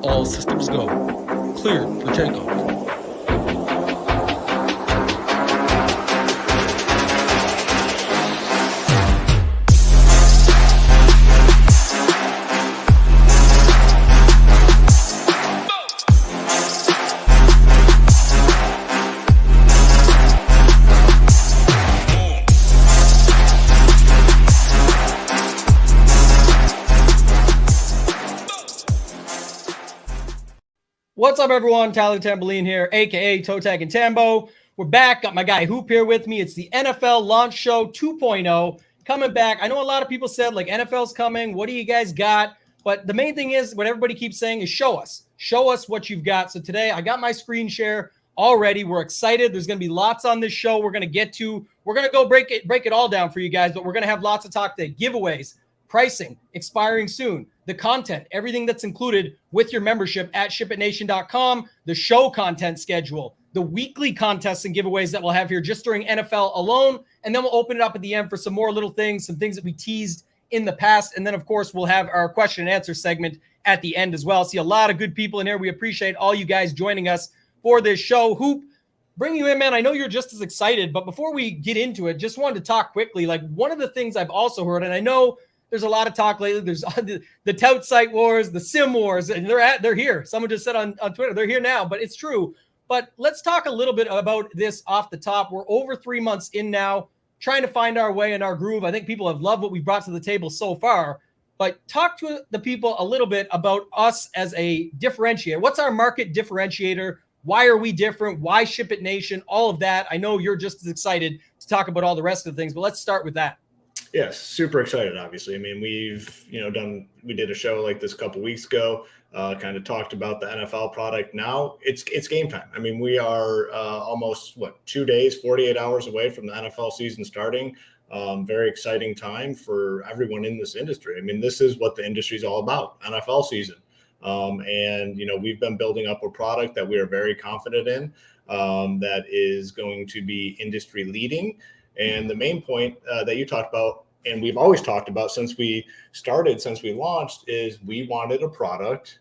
All systems go. Cleared for takeoff. What's up, everyone? Tyler Tamboline here, a.k.a. ToeTagginTambo. We're back. Got my guy Hoop here with me. It's the NFL Launch Show 2.0 coming back. I know a lot of people said, like, NFL's coming. What do you guys got? But the main thing is, what everybody keeps saying is show us. Show us what you've got. So today, I got my screen share already. We're excited. There's going to be lots on this show we're going to get to. We're going to go break it all down for you guys, but we're going to have lots of talk today. Giveaways, pricing, expiring soon, the content, everything that's included with your membership at SHIPITNation.com, the show content schedule, the weekly contests and giveaways that we'll have here just during NFL alone, and then we'll open it up at the end for some more little things, some things that we teased in the past, and then, of course, we'll have our question and answer segment at the end as well. See a lot of good people in here. We appreciate all you guys joining us for this show. Hoop, bring you in, man. I know you're just as excited, but before we get into it, just wanted to talk quickly. Like, one of the things I've also heard, and I know there's a lot of talk lately. There's the tout site wars, the sim wars, and they're here. Someone just said on Twitter, they're here now, but it's true. But let's talk a little bit about this off the top. We're over 3 months in now, trying to find our way in our groove. I think people have loved what we brought to the table so far. But talk to the people a little bit about us as a differentiator. What's our market differentiator? Why are we different? Why Ship It Nation? All of that. I know you're just as excited to talk about all the rest of the things, but let's start with that. Yes, super excited, obviously. I mean, we did a show like this a couple weeks ago, kind of talked about the NFL product. Now it's game time. I mean, we are almost, 2 days, 48 hours away from the NFL season starting. Very exciting time for everyone in this industry. I mean, this is what the industry is all about, NFL season. And we've been building up a product that we are very confident in, that is going to be industry leading. And the main point that you talked about, and we've always talked about since we launched, is we wanted a product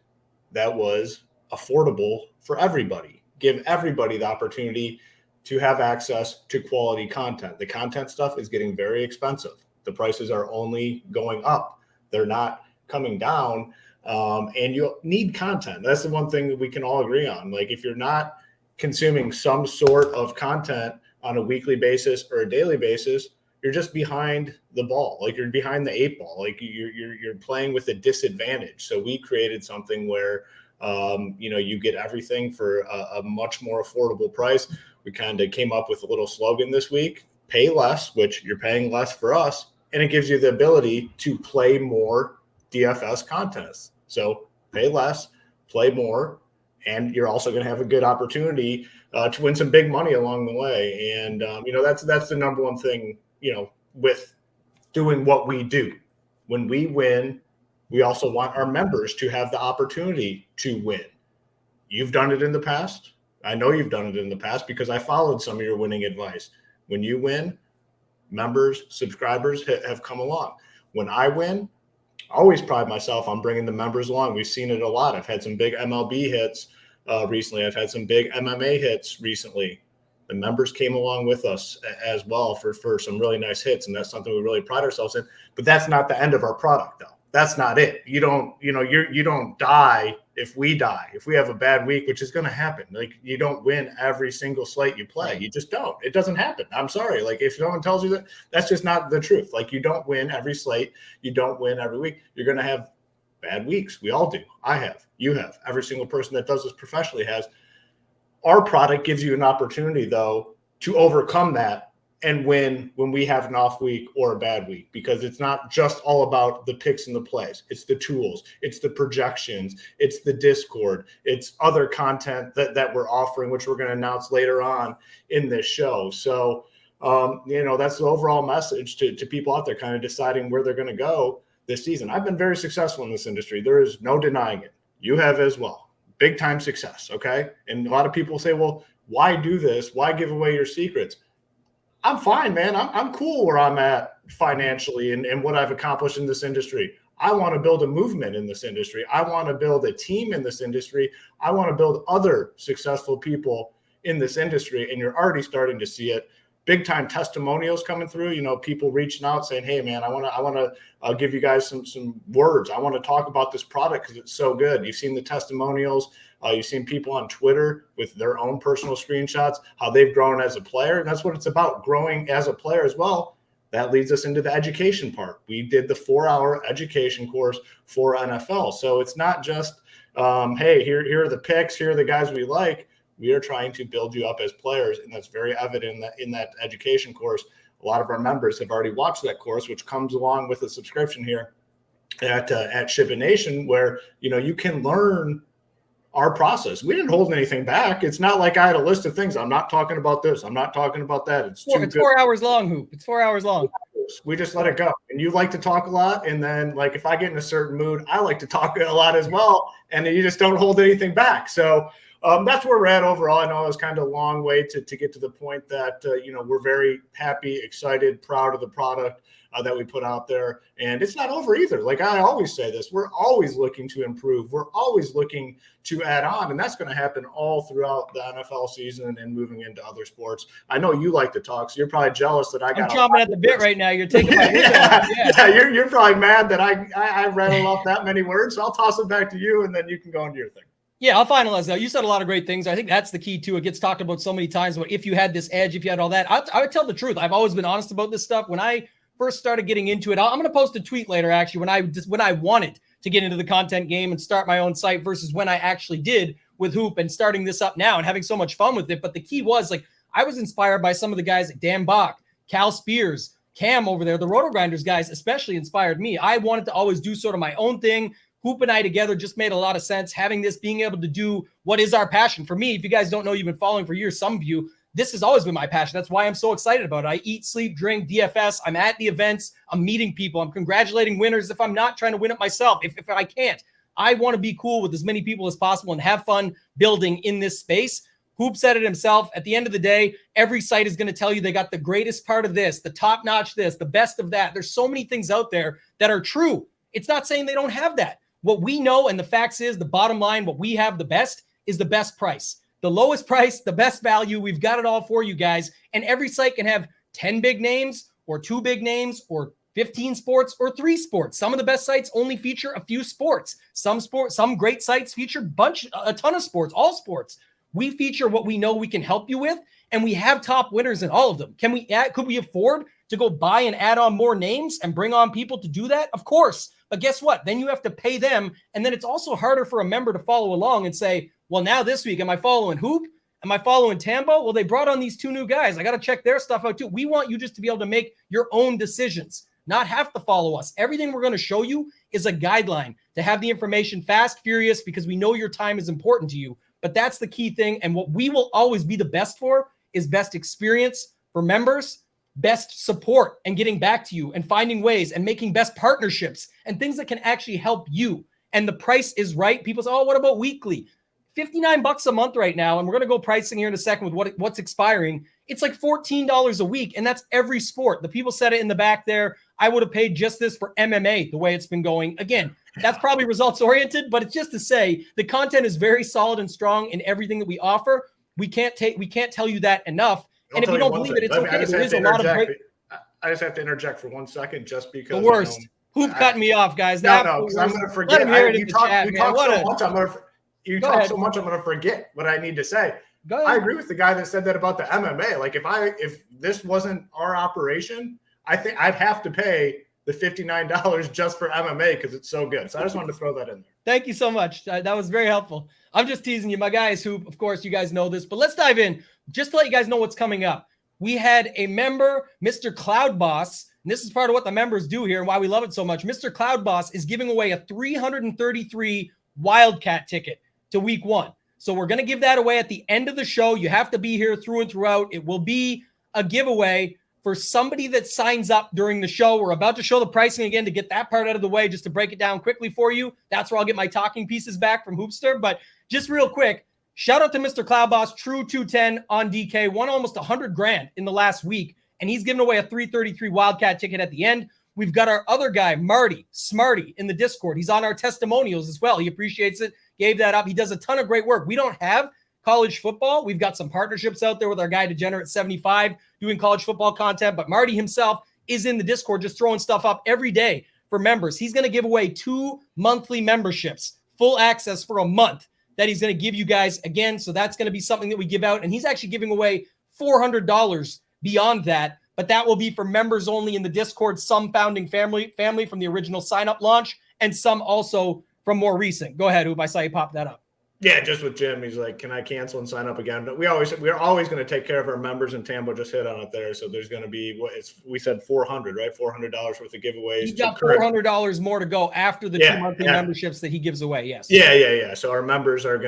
that was affordable for everybody, give everybody the opportunity to have access to quality content. The content stuff is getting very expensive. The prices are only going up. They're not coming down. And you need content. That's the one thing that we can all agree on. Like, if you're not consuming some sort of content on a weekly basis or a daily basis, you're just behind the ball. Like, you're behind the 8 ball. Like, you're playing with a disadvantage. So we created something where, you get everything for a much more affordable price. We kind of came up with a little slogan this week: pay less, which you're paying less for us. And it gives you the ability to play more DFS contests. So pay less, play more, and you're also going to have a good opportunity to win some big money along the way. And, that's the number one thing, with doing what we do. When we win, we also want our members to have the opportunity to win. You've done it in the past. I know you've done it in the past because I followed some of your winning advice. When you win, members, subscribers have come along. When I win, I always pride myself on bringing the members along. We've seen it a lot. I've had some big MLB hits recently. I've had some big MMA hits recently. The members came along with us as well for some really nice hits, and that's something we really pride ourselves in. But that's not the end of our product, though. That's not it. You don't die if we die. If we have a bad week, which is going to happen, like, you don't win every single slate you play. You just don't. It doesn't happen. I'm sorry. Like, if someone tells you that, that's just not the truth. Like, you don't win every slate. You don't win every week. You're going to have bad weeks. We all do. I have. You have. Every single person that does this professionally has. Our product gives you an opportunity, though, to overcome that and win when we have an off week or a bad week, because it's not just all about the picks and the plays. It's the tools, it's the projections, it's the Discord, it's other content that we're offering, which we're going to announce later on in this show. So, that's the overall message to people out there kind of deciding where they're going to go this season. I've been very successful in this industry. There is no denying it. You have as well. Big time success. Okay. And a lot of people say, well, why do this? Why give away your secrets? I'm fine, man. I'm cool where I'm at financially and what I've accomplished in this industry. I want to build a movement in this industry. I want to build a team in this industry. I want to build other successful people in this industry. And you're already starting to see it. Big time testimonials coming through, people reaching out saying, hey man, I want to give you guys some words. I want to talk about this product because it's so good. You've seen the testimonials. You've seen people on Twitter with their own personal screenshots, how they've grown as a player. And that's what it's about, growing as a player as well. That leads us into the education part. We did the 4-hour education course for NFL. So it's not just, hey, here are the picks, here are the guys we like. We are trying to build you up as players, and that's very evident in that education course. A lot of our members have already watched that course, which comes along with a subscription here at SHIPIT Nation, where you can learn our process. We didn't hold anything back. It's not like I had a list of things. I'm not talking about this. I'm not talking about that. It's 4 hours long, Hoop. It's 4 hours long. We just let it go. And you like to talk a lot. And then, like, if I get in a certain mood, I like to talk a lot as well. And you just don't hold anything back. So that's where we're at overall. I know it was kind of a long way to get to the point that, we're very happy, excited, proud of the product that we put out there. And it's not over either. Like I always say this, we're always looking to improve. We're always looking to add on. And that's going to happen all throughout the NFL season and moving into other sports. I know you like to talk, so you're probably jealous that I'm chomping at the bit right now. You're taking my yeah, you're probably mad that I rattled off that many words. So I'll toss it back to you, and then you can go into your thing. Yeah, I'll finalize that. You said a lot of great things. I think that's the key too. It gets talked about so many times. But if you had this edge, if you had all that, I would tell the truth. I've always been honest about this stuff. When I first started getting into it, I'm going to post a tweet later, actually, when I wanted to get into the content game and start my own site versus when I actually did with Hoop and starting this up now and having so much fun with it. But the key was, like, I was inspired by some of the guys like Dan Bach, Cal Spears, Cam over there, the Roto Grinders guys especially inspired me. I wanted to always do sort of my own thing. Hoop and I together just made a lot of sense. Having this, being able to do what is our passion. For me, if you guys don't know, you've been following for years, some of you, this has always been my passion. That's why I'm so excited about it. I eat, sleep, drink, DFS. I'm at the events. I'm meeting people. I'm congratulating winners if I'm not trying to win it myself. If I can't, I want to be cool with as many people as possible and have fun building in this space. Hoop said it himself. At the end of the day, every site is going to tell you they got the greatest part of this, the top notch this, the best of that. There's so many things out there that are true. It's not saying they don't have that. What we know, and the facts is, the bottom line, what we have the best is the best price. The lowest price, the best value. We've got it all for you guys. And every site can have 10 big names or 2 big names or 15 sports or 3 sports. Some of the best sites only feature a few sports. Some great sites feature a ton of sports, all sports. We feature what we know we can help you with, and we have top winners in all of them. Could we afford to go buy and add on more names and bring on people to do that? Of course. But guess what? Then you have to pay them. And then it's also harder for a member to follow along and say, well, now this week, am I following Hoop? Am I following Tambo? Well, they brought on these 2 new guys. I got to check their stuff out too. We want you just to be able to make your own decisions, not have to follow us. Everything we're going to show you is a guideline to have the information fast, furious, because we know your time is important to you. But that's the key thing. And what we will always be the best for is best experience for members, best support and getting back to you and finding ways and making best partnerships and things that can actually help you. And the price is right. People say, oh, what about weekly? $59 a month right now. And we're going to go pricing here in a second with what's expiring. It's like $14 a week. And that's every sport. The people said it in the back there. I would have paid just this for MMA, the way it's been going. Again, that's probably results oriented, but it's just to say the content is very solid and strong in everything that we offer. We can't tell you that enough. And if you don't believe it, it's okay. There is a lot of great. I just have to interject for 1 second, just because the worst. Hoop cutting me off, guys. No, because I'm going to forget. You talk so much, I'm going to forget what I need to say. I agree with the guy that said that about the MMA. Like if this wasn't our operation, I think I'd have to pay the $59 just for MMA because it's so good. So I just wanted to throw that in there. Thank you so much. That was very helpful. I'm just teasing you. My guy is Hoop. Of course, you guys know this, but let's dive in just to let you guys know what's coming up. We had a member, Mr. Cloud Boss, and this is part of what the members do here and why we love it so much. Mr. Cloud Boss is giving away a 333 Wildcat ticket to week 1. So we're going to give that away at the end of the show. You have to be here through and throughout. It will be a giveaway for somebody that signs up during the show. We're about to show the pricing again to get that part out of the way, just to break it down quickly for you. That's where I'll get my talking pieces back from Hoopster. But just real quick, shout out to Mr. Cloud Boss, True 210 on DK, won almost $100,000 in the last week, and he's giving away a 333 Wildcat ticket at the end. We've got our other guy, Marty, Smarty, in the Discord. He's on our testimonials as well. He appreciates it, gave that up. He does a ton of great work. We don't have college football. We've got some partnerships out there with our guy Degenerate75 doing college football content, but Marty himself is in the Discord just throwing stuff up every day for members. He's going to give away 2 monthly memberships, full access for a month that he's going to give you guys again. So that's going to be something that we give out. And he's actually giving away $400 beyond that, but that will be for members only in the Discord, some founding family from the original sign-up launch, and some also from more recent. Go ahead, Oop. I saw you pop that up. Yeah, just with Jim, he's like, can I cancel and sign up again? We're always going to take care of our members, and Tambo just hit on it there. So there's going to be we said $400, right? $400 worth of giveaways. He's got $400 more to go after the 2 monthly memberships that he gives away. Yes. Yeah. So our members are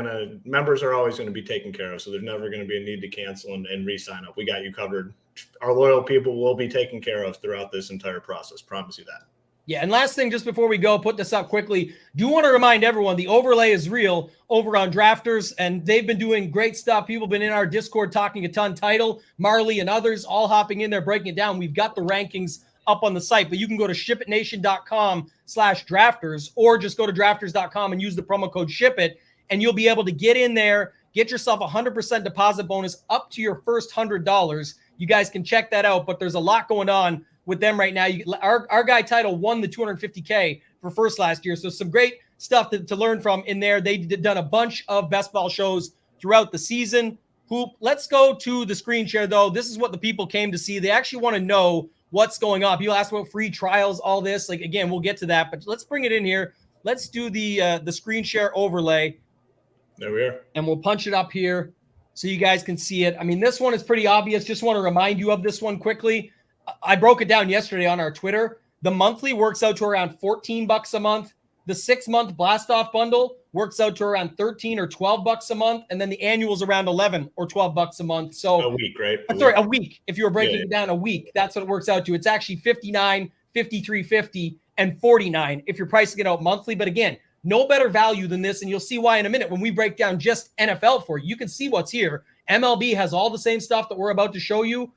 always going to be taken care of. So there's never going to be a need to cancel and re-sign up. We got you covered. Our loyal people will be taken care of throughout this entire process. Promise you that. Yeah, and last thing, just before we go, put this up quickly. Do want to remind everyone the overlay is real over on Drafters, and they've been doing great stuff. People have been in our Discord talking a ton. Title, Marley, and others all hopping in there, breaking it down. We've got the rankings up on the site, but you can go to shipitnation.com/drafters or just go to drafters.com and use the promo code SHIPIT, and you'll be able to get in there, get yourself a 100% deposit bonus up to your first $100. You guys can check that out, but there's a lot going on with them right now. Our guy Title won the $250K for first last year. So some great stuff to learn from in there. They've done a bunch of best ball shows throughout the season. Hoop, let's go to the screen share, though. This is what the people came to see. They actually want to know what's going on. People ask about free trials, all this. Like, again, we'll get to that, but let's bring it in here. Let's do the screen share overlay. There we are. And we'll punch it up here so you guys can see it. I mean, this one is pretty obvious. Just want to remind you of this one quickly. I broke it down yesterday on our Twitter. The monthly works out to around $14 a month. The 6-month blast off bundle works out to around $13 or $12 a month. And then the annual is around $11 or $12 a month. So a week, right? A week. If you were breaking it down a week, that's what it works out to. It's actually $59, $53.50, and $49 if you're pricing it out monthly. But again, no better value than this. And you'll see why in a minute when we break down just NFL for you. You can see what's here. MLB has all the same stuff that we're about to show you.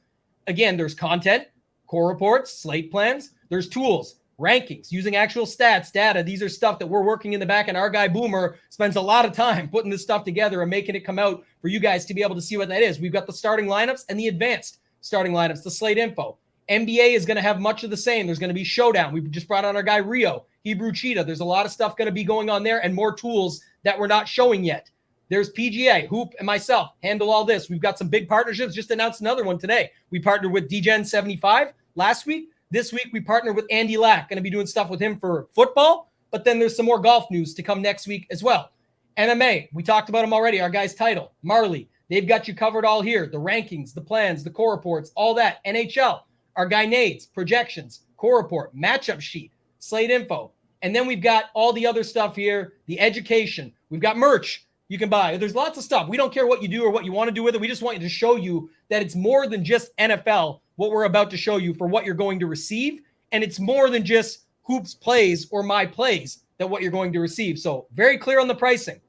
Again, there's content, core reports, slate plans. There's tools, rankings, using actual stats, data. These are stuff that we're working in the back, and our guy Boomer spends a lot of time putting this stuff together and making it come out for you guys to be able to see what that is. We've got the starting lineups and the advanced starting lineups, the slate info. NBA is going to have much of the same. There's going to be Showdown. We just brought on our guy Rio, Hebrew Cheetah. There's a lot of stuff going to be going on there and more tools that we're not showing yet. There's PGA, Hoop, and myself handle all this. We've got some big partnerships. Just announced another one today. We partnered with DGen75 last week. This week, we partnered with Andy Lack. Going to be doing stuff with him for football, but then there's some more golf news to come next week as well. MMA, we talked about him already. Our guy's Title, Marley. They've got you covered all here. The rankings, the plans, the core reports, all that. NHL, our guy Nades, projections, core report, matchup sheet, slate info. And then we've got all the other stuff here, the education. We've got merch you can buy. There's lots of stuff. We don't care what you do or what you want to do with it. We just want you to show you that it's more than just NFL, what we're about to show you for what you're going to receive. And it's more than just Hoops plays or my plays that what you're going to receive. So very clear on the pricing.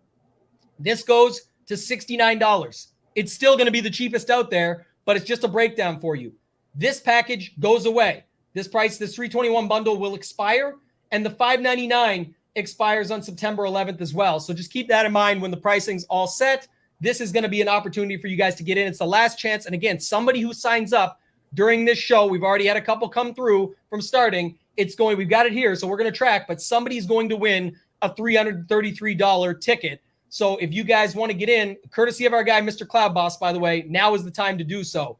This goes to $69. It's still going to be the cheapest out there, but it's just a breakdown for you. This package goes away. This price, this 321 bundle will expire, and the $599 expires on September 11th as well. So just keep that in mind when the pricing's all set. This is going to be an opportunity for you guys to get in. It's the last chance. And again, somebody who signs up during this show, we've already had a couple come through from starting. We've got it here, so we're going to track, but somebody's going to win a $333 ticket. So if you guys want to get in, courtesy of our guy, Mr. Cloud Boss, by the way, now is the time to do so.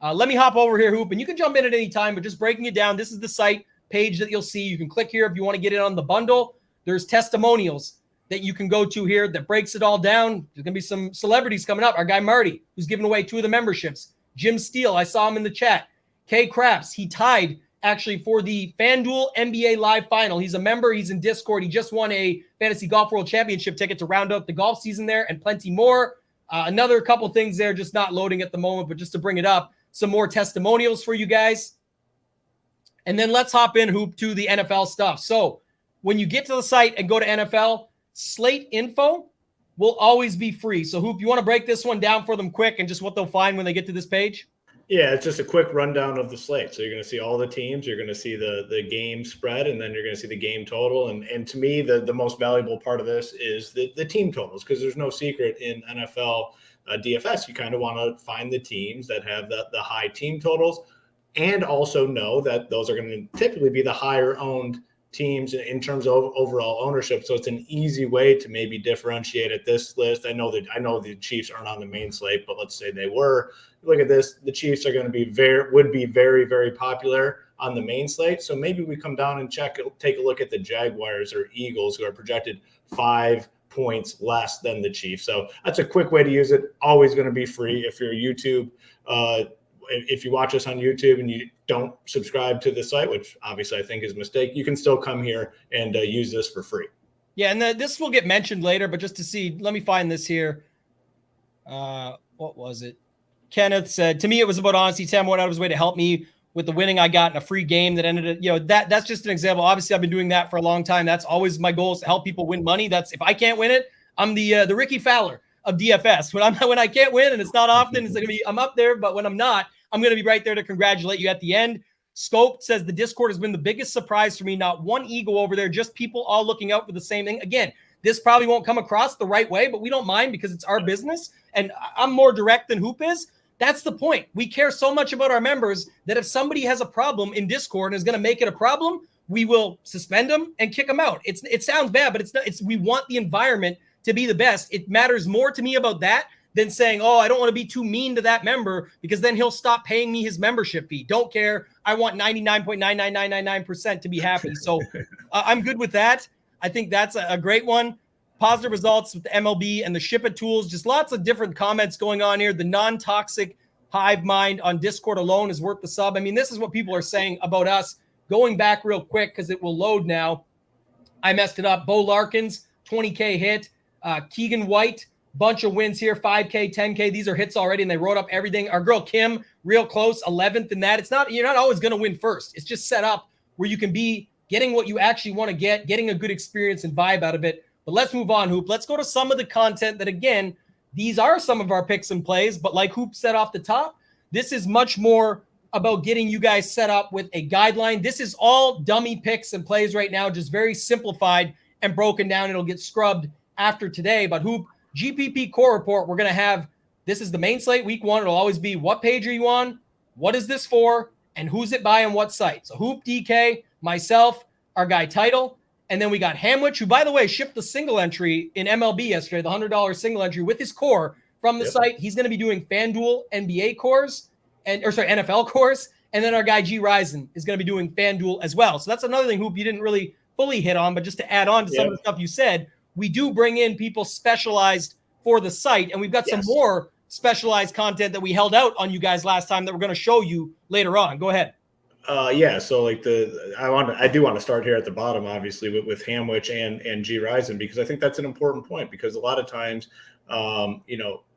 Let me hop over here, Hoop, and you can jump in at any time, but just breaking it down, this is the site page that you'll see. You can click here if you want to get in on the bundle. There's testimonials that you can go to here that breaks it all down. There's going to be some celebrities coming up. Our guy Marty, who's giving away 2 of the memberships. Jim Steele, I saw him in the chat. K. Craps, he tied actually for the FanDuel NBA Live Final. He's a member. He's in Discord. He just won a Fantasy Golf World Championship ticket to round out the golf season there and plenty more. Another couple things there, just not loading at the moment, but just to bring it up, some more testimonials for you guys. And then let's hop in, Hoop, to the NFL stuff. So when you get to the site and go to NFL, slate info will always be free. So, Hoop, you want to break this one down for them quick and just what they'll find when they get to this page? Yeah, it's just a quick rundown of the slate. So you're going to see all the teams, you're going to see the game spread, and then you're going to see the game total. And to me, the most valuable part of this is the team totals, because there's no secret in NFL DFS. You kind of want to find the teams that have the high team totals, and also know that those are going to typically be the higher owned teams in terms of overall ownership. So it's an easy way to maybe differentiate at this list. I know the Chiefs aren't on the main slate, but let's say they were. Look at this. The Chiefs are going to be very, very popular on the main slate. So maybe we come down and take a look at the Jaguars or Eagles, who are projected 5 points less than the Chiefs. So that's a quick way to use it. Always going to be free. If you're YouTube, if you watch us on YouTube and you don't subscribe to the site, which obviously I think is a mistake, you can still come here and use this for free. Yeah, and this will get mentioned later, but just to see, let me find this here. What was it? Kenneth said, to me, it was about honesty. Tam went out of his way to help me with the winning I got in a free game that ended up, that's just an example. Obviously, I've been doing that for a long time. That's always my goal, is to help people win money. That's, if I can't win it, I'm the Ricky Fowler of DFS. When I can't win, and it's not often, it's going to be, I'm up there, but when I'm not, I'm going to be right there to congratulate you at the end. Scope says the Discord has been the biggest surprise for me. Not one ego over there, just people all looking out for the same thing. Again, this probably won't come across the right way, but we don't mind because it's our business. And I'm more direct than Hoop is. That's the point. We care so much about our members that if somebody has a problem in Discord and is going to make it a problem, we will suspend them and kick them out. It sounds bad, but it's not. We want the environment to be the best. It matters more to me about that than saying, oh, I don't want to be too mean to that member because then he'll stop paying me his membership fee. Don't care. I want 99.99999% to be happy. So I'm good with that. I think that's a great one. Positive results with the MLB and the SHIPIT tools. Just lots of different comments going on here. The non-toxic hive mind on Discord alone is worth the sub. I mean, this is what people are saying about us. Going back real quick because it will load now. I messed it up. Bo Larkins, 20K hit. Keegan White, bunch of wins here, 5K, 10K. These are hits already, and they wrote up everything. Our girl Kim, real close, 11th in that. You're not always going to win first. It's just set up where you can be getting what you actually want to get, getting a good experience and vibe out of it. But let's move on, Hoop. Let's go to some of the content that, again, these are some of our picks and plays. But like Hoop said off the top, this is much more about getting you guys set up with a guideline. This is all dummy picks and plays right now, just very simplified and broken down. It'll get scrubbed after today. But Hoop, GPP core report, we're going to have, this is the main slate week 1. It'll always be what page are you on, what is this for, and who's it by on what site. So Hoop, DK, myself, our guy Title, and then we got Hamwich, who, by the way, shipped the single entry in MLB yesterday, the $100 single entry with his core from the site. He's going to be doing FanDuel NBA cores, NFL cores, and then our guy G Ryzen is going to be doing FanDuel as well. So that's another thing, Hoop, you didn't really fully hit on, but just to add on to some of the stuff you said, we do bring in people specialized for the site, and we've got some more specialized content that we held out on you guys last time that we're going to show you later on. Go ahead. So like I do want to start here at the bottom, obviously, with Hamwich and G Ryzen, because I think that's an important point, because a lot of times,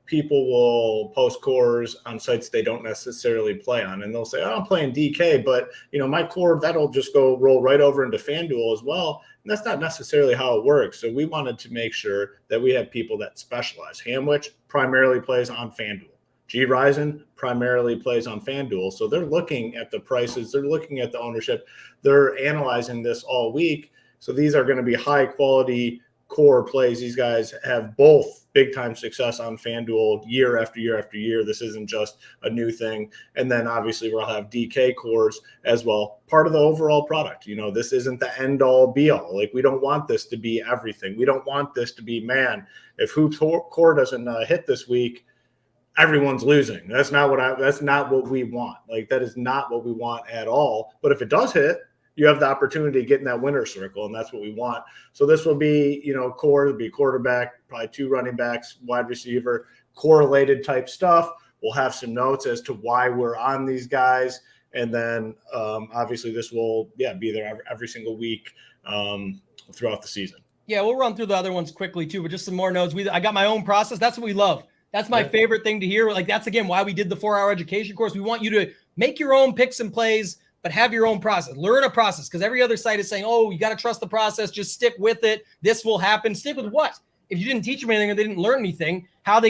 people will post cores on sites they don't necessarily play on, and they'll say, oh, I'm playing DK, but my core, that'll just roll right over into FanDuel as well. And that's not necessarily how it works. So we wanted to make sure that we have people that specialize. Hamwich primarily plays on FanDuel. G Ryzen primarily plays on FanDuel. So they're looking at the prices, they're looking at the ownership, they're analyzing this all week. So these are going to be high quality core plays. These guys have both big time success on FanDuel year after year after year. This isn't just a new thing. And then obviously we'll have DK cores as well, part of the overall product. This isn't the end all be all. Like, we don't want this to be everything. We don't want this to be, man, if Hoop's core doesn't hit this week, everyone's losing. That's not what we want. Like, that is not what we want at all. But if it does hit, you have the opportunity to get in that winner's circle, and that's what we want. So this will be, core, it'll be quarterback, probably 2 running backs, wide receiver, correlated type stuff. We'll have some notes as to why we're on these guys. And then obviously this will, be there every single week throughout the season. Yeah, we'll run through the other ones quickly too, but just some more notes. I got my own process. That's what we love. That's my favorite thing to hear. Like, that's, again, why we did the 4-hour education course. We want you to make your own picks and plays, but have your own process. Learn a process, because every other site is saying, oh, you got to trust the process. Just stick with it. This will happen. Stick with what? if you didn't teach them anything or they didn't learn anything, how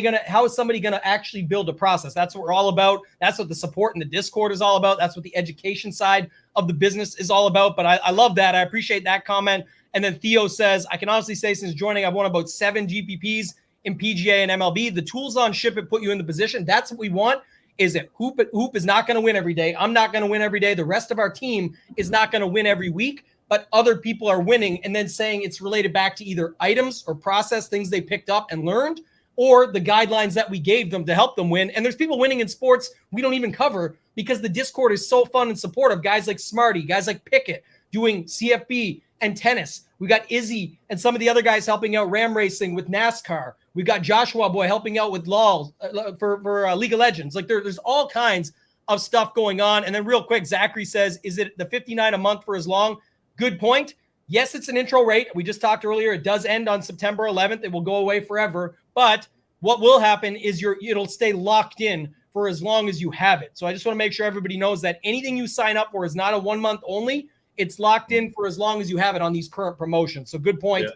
is somebody gonna actually build a process? That's what we're all about. That's what the support in the Discord is all about. That's what the education side of the business is all about. But I love that. I appreciate that comment. And then Theo says, I can honestly say since joining, I've won about 7 GPPs in PGA and MLB. The tools on SHIPIT put you in the position. That's what we want. Is it Hoop is not going to win every day. I'm not going to win every day. The rest of our team is not going to win every week, but other people are winning and then saying it's related back to either items or process, things they picked up and learned, or the guidelines that we gave them to help them win. And there's people winning in sports we don't even cover because the Discord is so fun and supportive. Guys like Smarty, guys like Pickett doing CFB and tennis. We got Izzy and some of the other guys helping out ram racing with NASCAR. We got Joshua Boy helping out with LOL for League of Legends. Like there's all kinds of stuff going on. And then real quick, Zachary says, is it the $59 a month for as long? Good point. Yes, it's an intro rate. We just talked earlier. It does end on September 11th. It will go away forever. But what will happen is it'll stay locked in for as long as you have it. So I just want to make sure everybody knows that anything you sign up for is not a 1 month only. It's locked in for as long as you have it on these current promotions. So good point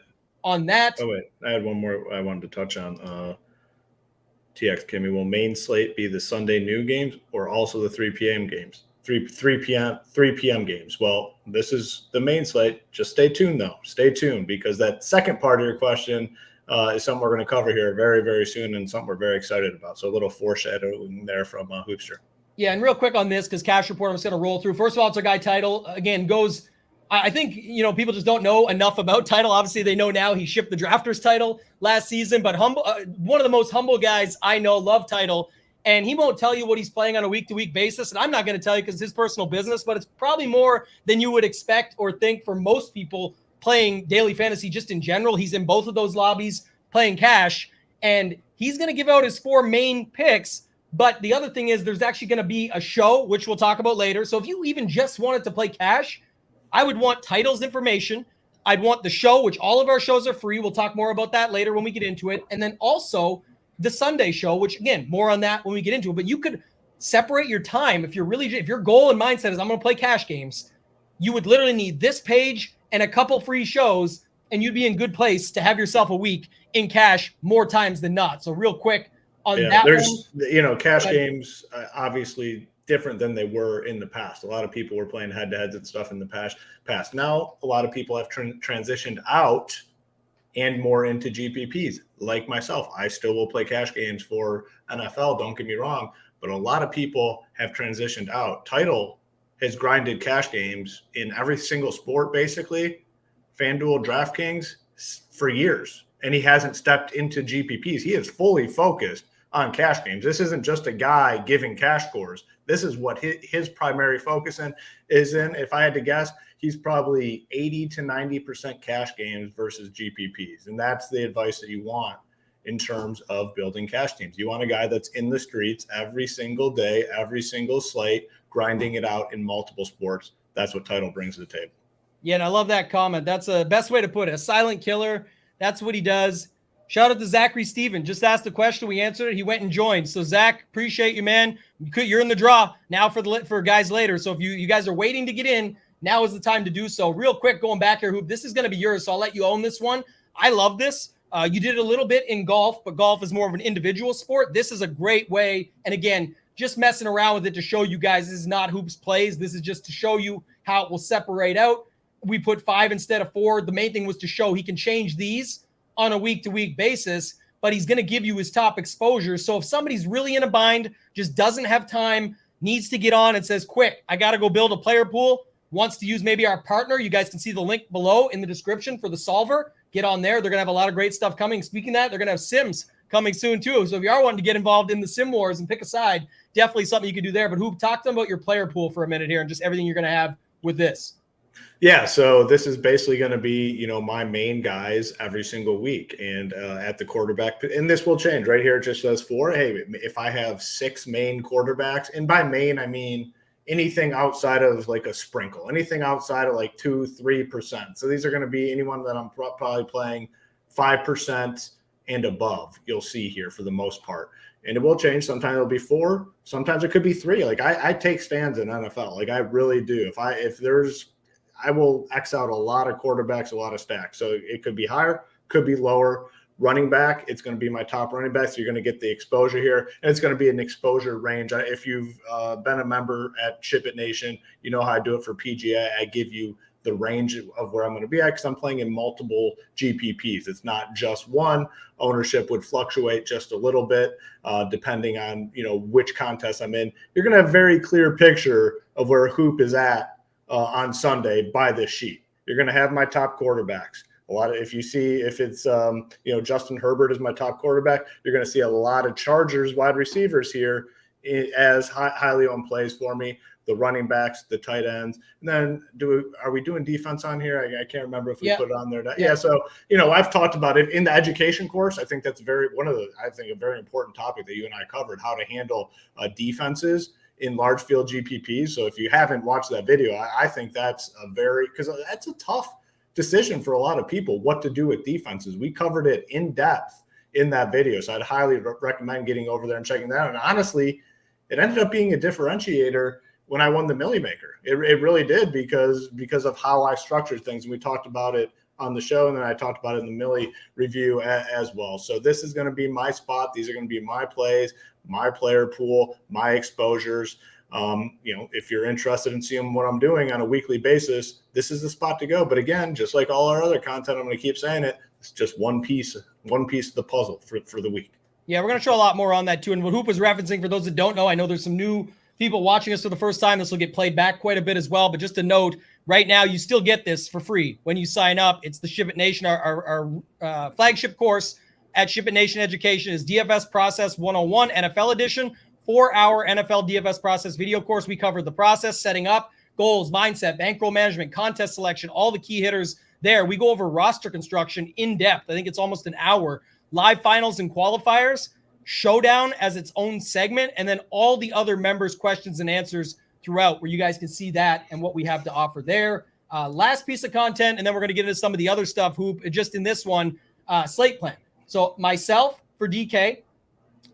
on that. Oh, wait. I had one more I wanted to touch on. TX Kimmy, will main slate be the Sunday noon games or also the 3 p.m. games? 3 p.m. games. Well, this is the main slate. Just stay tuned, though. Stay tuned because that second part of your question is something we're going to cover here very, very soon and something we're very excited about. So a little foreshadowing there from Hoopster. Yeah, and real quick on this, because Cash Report, I'm just going to roll through. First of all, it's our guy Title. Again, I think, people just don't know enough about Title. Obviously, they know now he shipped the Drafters title last season, but one of the most humble guys I know, love Title. And he won't tell you what he's playing on a week-to-week basis. And I'm not going to tell you because it's his personal business, but it's probably more than you would expect or think for most people playing daily fantasy just in general. He's in both of those lobbies playing cash, and he's going to give out his 4 main picks. But the other thing is there's actually going to be a show, which we'll talk about later. So if you even just wanted to play cash, I would want Title's information. I'd want the show, which all of our shows are free. We'll talk more about that later when we get into it. And then also the Sunday show, which again, more on that when we get into it. But you could separate your time. If your goal and mindset is I'm going to play cash games, you would literally need this page and a couple free shows, and you'd be in good place to have yourself a week in cash more times than not. So real quick on that one. Cash games, obviously different than they were in the past. A lot of people were playing head-to-heads and stuff in the past. Now, a lot of people have transitioned out and more into GPPs. Like myself, I still will play cash games for NFL, don't get me wrong, but a lot of people have transitioned out. Title has grinded cash games in every single sport, basically, FanDuel, DraftKings, for years, and he hasn't stepped into GPPs. He is fully focused on cash games. This isn't just a guy giving cash scores. This is what his primary focus is in. If I had to guess, he's probably 80 to 90% cash games versus GPPs. And that's the advice that you want in terms of building cash teams. You want a guy that's in the streets every single day, every single slate, grinding it out in multiple sports. That's what Title brings to the table. Yeah, and I love that comment. That's the best way to put it. A silent killer. That's what he does. Shout out to Zachary Steven. Just asked the question. We answered it. He went and joined. So, Zach, appreciate you, man. You're in the draw now for guys later. So if you guys are waiting to get in, now is the time to do so. Real quick, going back here, Hoop, this is going to be yours, so I'll let you own this one. I love this. You did a little bit in golf, but golf is more of an individual sport. This is a great way. And again, just messing around with it to show you guys this is not Hoop's plays. This is just to show you how it will separate out. We put 5 instead of 4. The main thing was to show he can change these on a week-to-week basis, but he's going to give you his top exposure. So if somebody's really in a bind, just doesn't have time, needs to get on and says, quick, I got to go build a player pool, wants to use maybe our partner, you guys can see the link below in the description for the solver. Get on there. They're going to have a lot of great stuff coming. Speaking of that, they're going to have Sims coming soon too. So if you are wanting to get involved in the Sim Wars and pick a side, definitely something you could do there. But Hoop, talk to them about your player pool for a minute here and just everything you're going to have with this. Yeah, so this is basically going to be, my main guys every single week. And at the quarterback, and this will change right here. It just says 4. Hey, if I have 6 main quarterbacks, and by main, I mean anything outside of like a sprinkle, anything outside of like 2-3%. So these are going to be anyone that I'm probably playing 5% and above, you'll see here for the most part. And it will change. Sometimes it'll be 4. Sometimes it could be 3. Like I take stands in NFL. Like I really do. I will X out a lot of quarterbacks, a lot of stacks. So it could be higher, could be lower. running back, it's going to be my top running back. So you're going to get the exposure here, and it's going to be an exposure range. If you've been a member at SHIPIT Nation, you know how I do it for PGA. I give you the range of where I'm going to be at because I'm playing in multiple GPPs. It's not just one. Ownership would fluctuate just a little bit depending on, which contest I'm in. You're going to have a very clear picture of where Hoop is at on Sunday by this sheet. You're going to have my top quarterbacks. If it's Justin Herbert is my top quarterback, you're going to see a lot of Chargers wide receivers here as highly owned plays for me. The running backs, the tight ends, and then are we doing defense on here? I can't remember if we put it on there. Yeah. So I've talked about it in the education course. I think that's a very important topic that you and I covered, how to handle defenses in large field GPPs. So if you haven't watched that video, I think that's because that's a tough decision for a lot of people, what to do with defenses. We covered it in depth in that video. So I'd highly recommend getting over there and checking that out. And honestly, it ended up being a differentiator when I won the Millie Maker. It really did because of how I structured things. And we talked about it on the show, and then I talked about it in the Millie review as well. So this is going to be my spot. These are going to be my plays, my player pool, my exposures. If you're interested in seeing what I'm doing on a weekly basis, this is the spot to go. But again, just like all our other content, I'm going to keep saying it. It's just one piece of the puzzle for the week. Yeah, we're going to show a lot more on that too. And what Hoop was referencing, for those that don't know, I know there's some new people watching us for the first time. This will get played back quite a bit as well. But just a note, right now, you still get this for free when you sign up. It's the SHIPIT Nation, our flagship course at SHIPIT Nation Education is DFS Process 101 NFL Edition, 4-hour NFL DFS process video course. We covered the process, setting up, goals, mindset, bankroll management, contest selection, all the key hitters there. We go over roster construction in depth. I think it's almost an hour. Live finals and qualifiers, Showdown as its own segment, and then all the other members' questions and answers throughout, where you guys can see that and what we have to offer there. Last piece of content, and then we're going to get into some of the other stuff, Hoop, just in this one, slate plan. So myself for DK,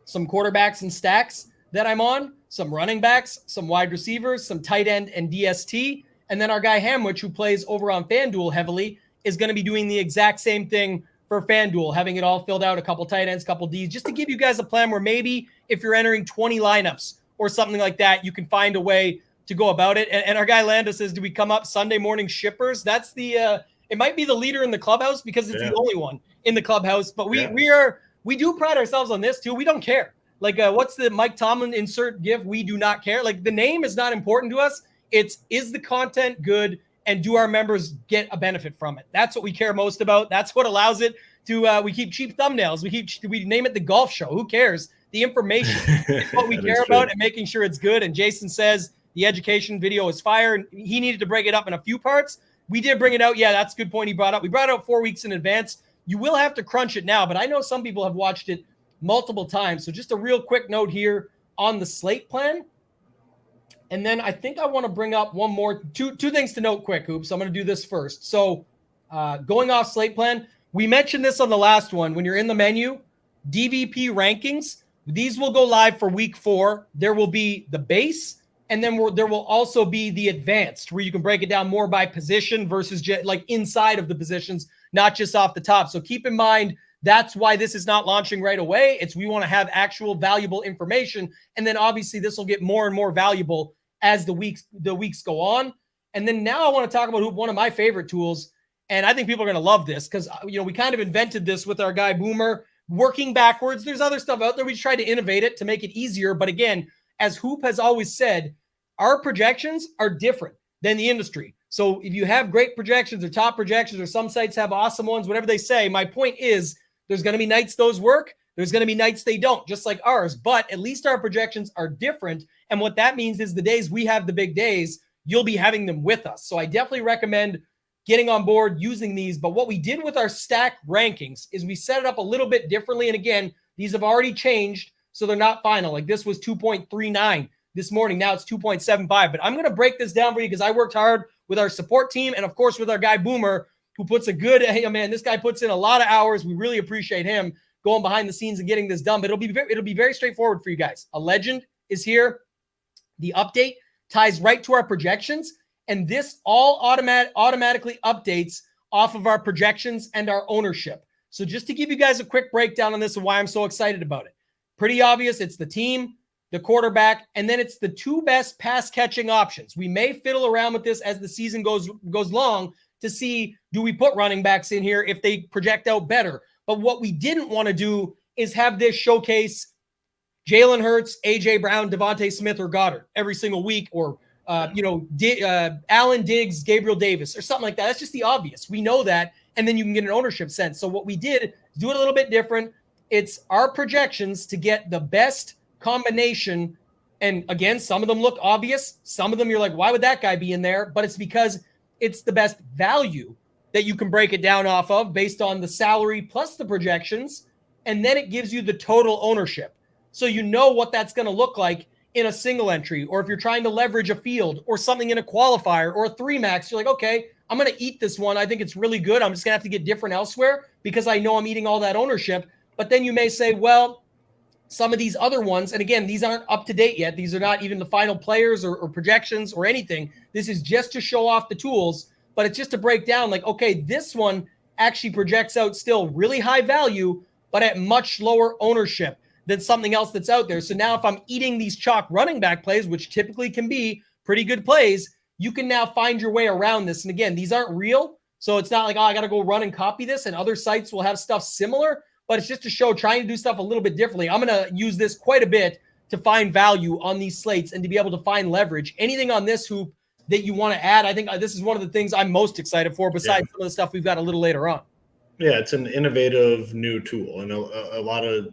some quarterbacks and stacks that I'm on, some running backs, some wide receivers, some tight end and DST, and then our guy Hamwich, who plays over on FanDuel heavily, is going to be doing the exact same thing for FanDuel, having it all filled out, a couple tight ends, couple Ds, just to give you guys a plan where maybe if you're entering 20 lineups or something like that, you can find a way to go about it. And our guy Lando says, do we come up Sunday morning shippers? That's it might be the leader in the clubhouse because it's the only one in the clubhouse, but we do pride ourselves on this too. We don't care. Like, what's the Mike Tomlin insert gif? We do not care. Like, the name is not important to us. Is the content good? And do our members get a benefit from it? That's what we care most about. That's what allows it to, we keep cheap thumbnails. We name it the golf show. Who cares? The information is what we care about, and making sure it's good. And Jason says the education video is fire. He needed to break it up in a few parts. We did bring it out. Yeah, that's a good point he brought up. We brought it out 4 weeks in advance. You will have to crunch it now, but I know some people have watched it multiple times. So just a real quick note here on the slate plan. And then I think I want to bring up two things to note quick, Hoop. So I'm going to do this first. So going off slate plan, we mentioned this on the last one. When you're in the menu, DVP rankings, these will go live for week 4. There will be the base, and then there will also be the advanced, where you can break it down more by position versus like inside of the positions, not just off the top. So keep in mind, that's why this is not launching right away. We want to have actual valuable information. And then obviously this will get more and more valuable as the weeks go on. And then now I want to talk about one of my favorite tools. And I think people are going to love this because, we kind of invented this with our guy Boomer, working backwards. There's other stuff out there. We just tried to innovate it to make it easier. But again, as Hoop has always said, our projections are different than the industry. So if you have great projections or top projections, or some sites have awesome ones, whatever they say, my point is there's going to be nights those work. There's going to be nights they don't, just like ours. But at least our projections are different. And what that means is the days we have the big days, you'll be having them with us. So I definitely recommend getting on board using these. But what we did with our stack rankings is we set it up a little bit differently. And again, these have already changed, so they're not final. Like, this was 2.39 this morning. Now it's 2.75. But I'm going to break this down for you because I worked hard with our support team and, of course, with our guy Boomer, who puts this guy puts in a lot of hours. We really appreciate him going behind the scenes and getting this done. But it'll be very straightforward for you guys. A legend is here. The update ties right to our projections, and this all automatically updates off of our projections and our ownership. So just to give you guys a quick breakdown on this and why I'm so excited about it. Pretty obvious. It's the team, the quarterback, and then it's the two best pass catching options. We may fiddle around with this as the season goes long to see, do we put running backs in here if they project out better? But what we didn't want to do is have this showcase Jalen Hurts, AJ Brown, Devontae Smith, or Goddard every single week, or Allen Diggs, Gabriel Davis, or something like that. That's just the obvious. We know that, and then you can get an ownership sense. So what we did is do it a little bit different. It's our projections to get the best combination. And again, some of them look obvious. Some of them you're like, why would that guy be in there? But it's because it's the best value that you can break it down off of based on the salary plus the projections. And then it gives you the total ownership. So you know what that's going to look like in a single entry, or if you're trying to leverage a field or something in a qualifier or a 3-max, you're like, okay, I'm going to eat this one. I think it's really good. I'm just going to have to get different elsewhere because I know I'm eating all that ownership. But then you may say, well, some of these other ones, and again, these aren't up to date yet. These are not even the final players or projections or anything. This is just to show off the tools, but it's just to break down like, okay, this one actually projects out still really high value, but at much lower ownership than something else that's out there. So now if I'm eating these chalk running back plays, which typically can be pretty good plays, you can now find your way around this. And again, these aren't real. So it's not like, oh, I got to go run and copy this. And other sites will have stuff similar, but it's just to show trying to do stuff a little bit differently. I'm going to use this quite a bit to find value on these slates and to be able to find leverage. Anything on this hoop that you want to add? I think this is one of the things I'm most excited for besides some of the stuff we've got a little later on. Yeah, it's an innovative new tool. And a lot of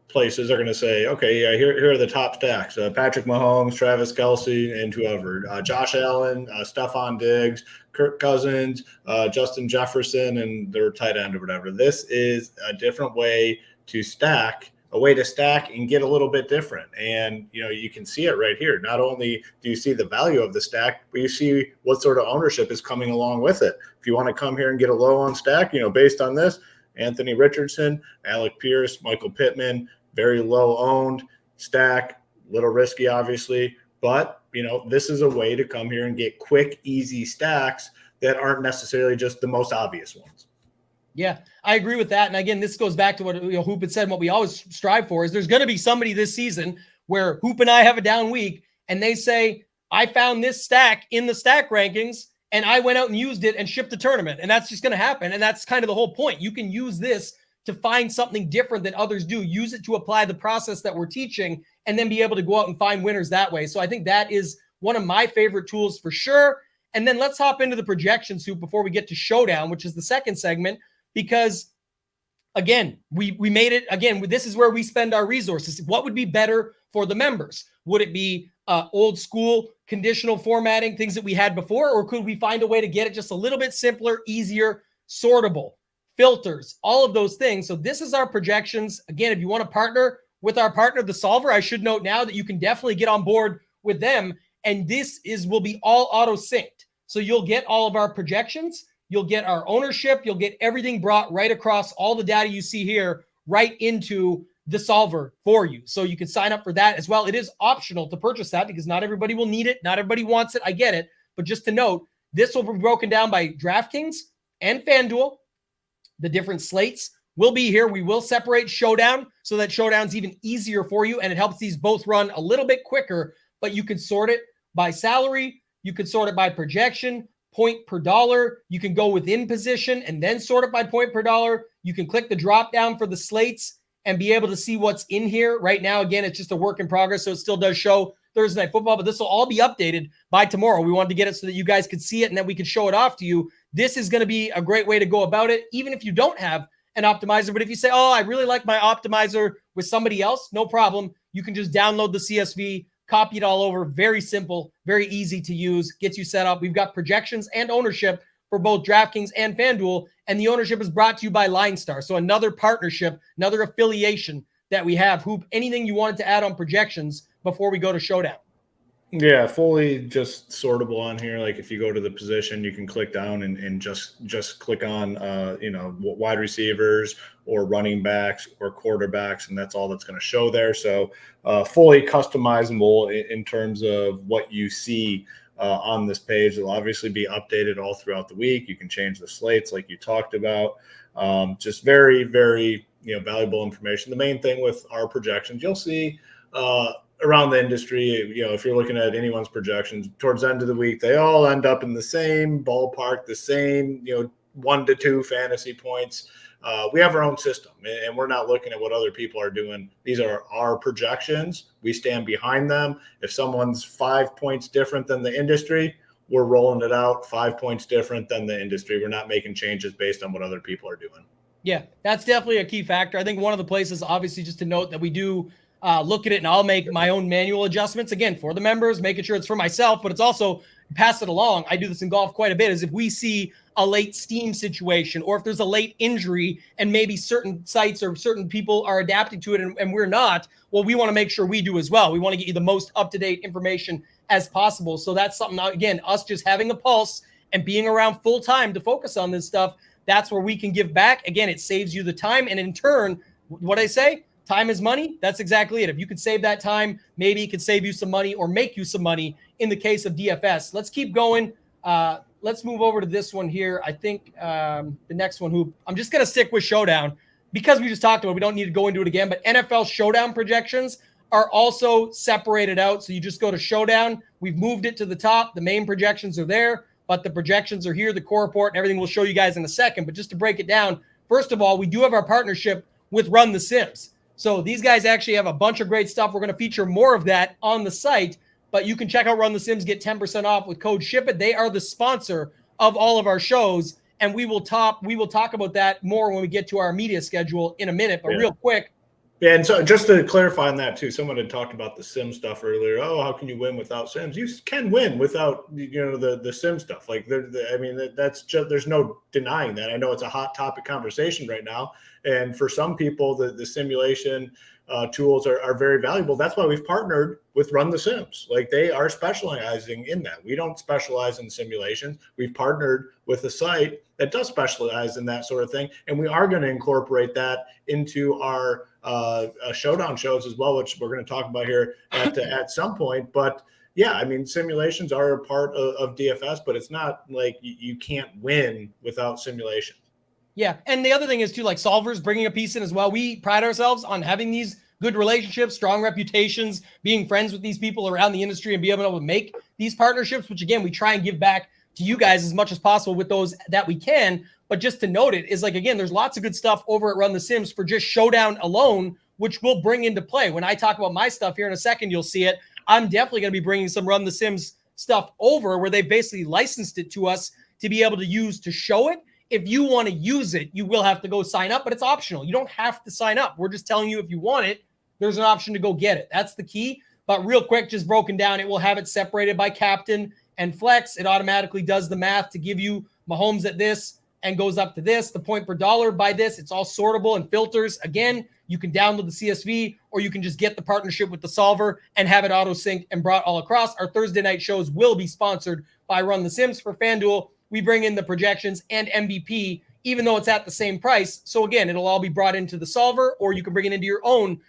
places are going to say, okay, yeah, here are the top stacks. Patrick Mahomes, Travis Kelce, and whoever. Josh Allen, Stephon Diggs, Kirk Cousins, Justin Jefferson, and their tight end or whatever. This is a different way to stack, and get a little bit different. And, you can see it right here. Not only do you see the value of the stack, but you see what sort of ownership is coming along with it. If you want to come here and get a low on stack, based on this, Anthony Richardson, Alec Pierce, Michael Pittman, very low owned stack, little risky, obviously, but this is a way to come here and get quick, easy stacks that aren't necessarily just the most obvious ones. Yeah, I agree with that. And again, this goes back to what Hoop had said, and what we always strive for is there's going to be somebody this season where Hoop and I have a down week and they say, I found this stack in the stack rankings and I went out and used it and shipped the tournament. And that's just going to happen. And that's kind of the whole point. You can use this to find something different than others do, use it to apply the process that we're teaching, and then be able to go out and find winners that way. So I think that is one of my favorite tools for sure. And then let's hop into the projections hoop before we get to Showdown, which is the second segment, because again, we made it, again, this is where we spend our resources. What would be better for the members? Would it be old school conditional formatting, things that we had before, or could we find a way to get it just a little bit simpler, easier, sortable? Filters, all of those things. So this is our projections. Again, if you want to partner with our partner, The Solver, I should note now that you can definitely get on board with them. And this will be all auto synced. So you'll get all of our projections. You'll get our ownership. You'll get everything brought right across all the data you see here, right into The Solver for you. So you can sign up for that as well. It is optional to purchase that because not everybody will need it. Not everybody wants it. I get it. But just to note, this will be broken down by DraftKings and FanDuel. The different slates will be here. We will separate Showdown so that Showdown's even easier for you, and it helps these both run a little bit quicker, but you can sort it by salary. You can sort it by projection, point per dollar. You can go within position and then sort it by point per dollar. You can click the drop down for the slates and be able to see what's in here. Right now, again, it's just a work in progress, so it still does show Thursday Night Football, but this will all be updated by tomorrow. We wanted to get it so that you guys could see it and then we could show it off to you. This is going to be a great way to go about it, even if you don't have an optimizer. But if you say, oh, I really like my optimizer with somebody else, no problem. You can just download the CSV, copy it all over. Very simple, very easy to use, gets you set up. We've got projections and ownership for both DraftKings and FanDuel, and the ownership is brought to you by LineStar. So another partnership, another affiliation that we have. Hoop, anything you wanted to add on projections before we go to Showdown? Yeah, fully just sortable on here. Like if you go to the position, you can click down and just click on, wide receivers or running backs or quarterbacks, and that's all that's going to show there. So fully customizable in terms of what you see on this page. It'll obviously be updated all throughout the week. You can change the slates like you talked about. Just very, very valuable information. The main thing with our projections, you'll see around the industry, if you're looking at anyone's projections towards the end of the week, they all end up in the same ballpark, the same 1 to 2 fantasy points. We have our own system, and we're not looking at what other people are doing. These are our projections. We stand behind them. If someone's 5 points different than the industry, we're rolling it out 5 points different than the industry. We're not making changes based on what other people are doing. Yeah, that's definitely a key factor. I think one of the places, obviously, just to note that we do look at it, and I'll make my own manual adjustments, again, for the members, making sure it's for myself, but it's also pass it along. I do this in golf quite a bit, is if we see a late steam situation, or if there's a late injury and maybe certain sites or certain people are adapting to it and we're not, well, we want to make sure we do as well. We want to get you the most up-to-date information as possible. So that's something, again, us just having a pulse and being around full time to focus on this stuff, that's where we can give back. Again, it saves you the time. And in turn, what I say, time is money. That's exactly it. If you could save that time, maybe it could save you some money or make you some money in the case of DFS. Let's keep going. Let's move over to this one here. I think the next one, who I'm just going to stick with Showdown because we just talked about it. We don't need to go into it again, but NFL Showdown projections are also separated out. So you just go to Showdown. We've moved it to the top. The main projections are there, but the projections are here, the core report and everything we'll show you guys in a second. But just to break it down, first of all, we do have our partnership with Run the Sims. So these guys actually have a bunch of great stuff. We're going to feature more of that on the site, but you can check out Run the Sims, get 10% off with code SHIPIT. They are the sponsor of all of our shows, and we will talk about that more when we get to our media schedule in a minute. But real quick. Yeah, and so just to clarify on that too, someone had talked about the Sim stuff earlier. Oh, how can you win without Sims? You can win without the Sim stuff. Like that's just, there's no denying that. I know it's a hot topic conversation right now, and for some people, the simulation tools are very valuable. That's why we've partnered with Run the Sims. Like, they are specializing in that. We don't specialize in simulations. We've partnered with a site that does specialize in that sort of thing, and we are going to incorporate that into our Showdown shows as well, which we're going to talk about here at some point. But yeah, I mean, simulations are a part of DFS, but it's not like you can't win without simulation. Yeah, and the other thing is too, like, solvers bringing a piece in as well. We pride ourselves on having these good relationships, strong reputations, being friends with these people around the industry and being able to make these partnerships, which again, we try and give back to you guys as much as possible with those that we can. But just to note it is, like, again, there's lots of good stuff over at Run the Sims for just Showdown alone, which we'll bring into play. When I talk about my stuff here in a second, you'll see it. I'm definitely going to be bringing some Run the Sims stuff over where they basically licensed it to us to be able to use to show it. If you want to use it, you will have to go sign up, but it's optional. You don't have to sign up. We're just telling you if you want it, there's an option to go get it. That's the key. But real quick, just broken down, it will have it separated by captain and flex. It automatically does the math to give you Mahomes at this and goes up to this, the point per dollar by this. It's all sortable and filters. Again, you can download the CSV or you can just get the partnership with the solver and have it auto sync and brought all across. Our Thursday night shows will be sponsored by Run the Sims. For FanDuel, we bring in the projections and MVP, even though it's at the same price. So again, it'll all be brought into the solver, or you can bring it into your own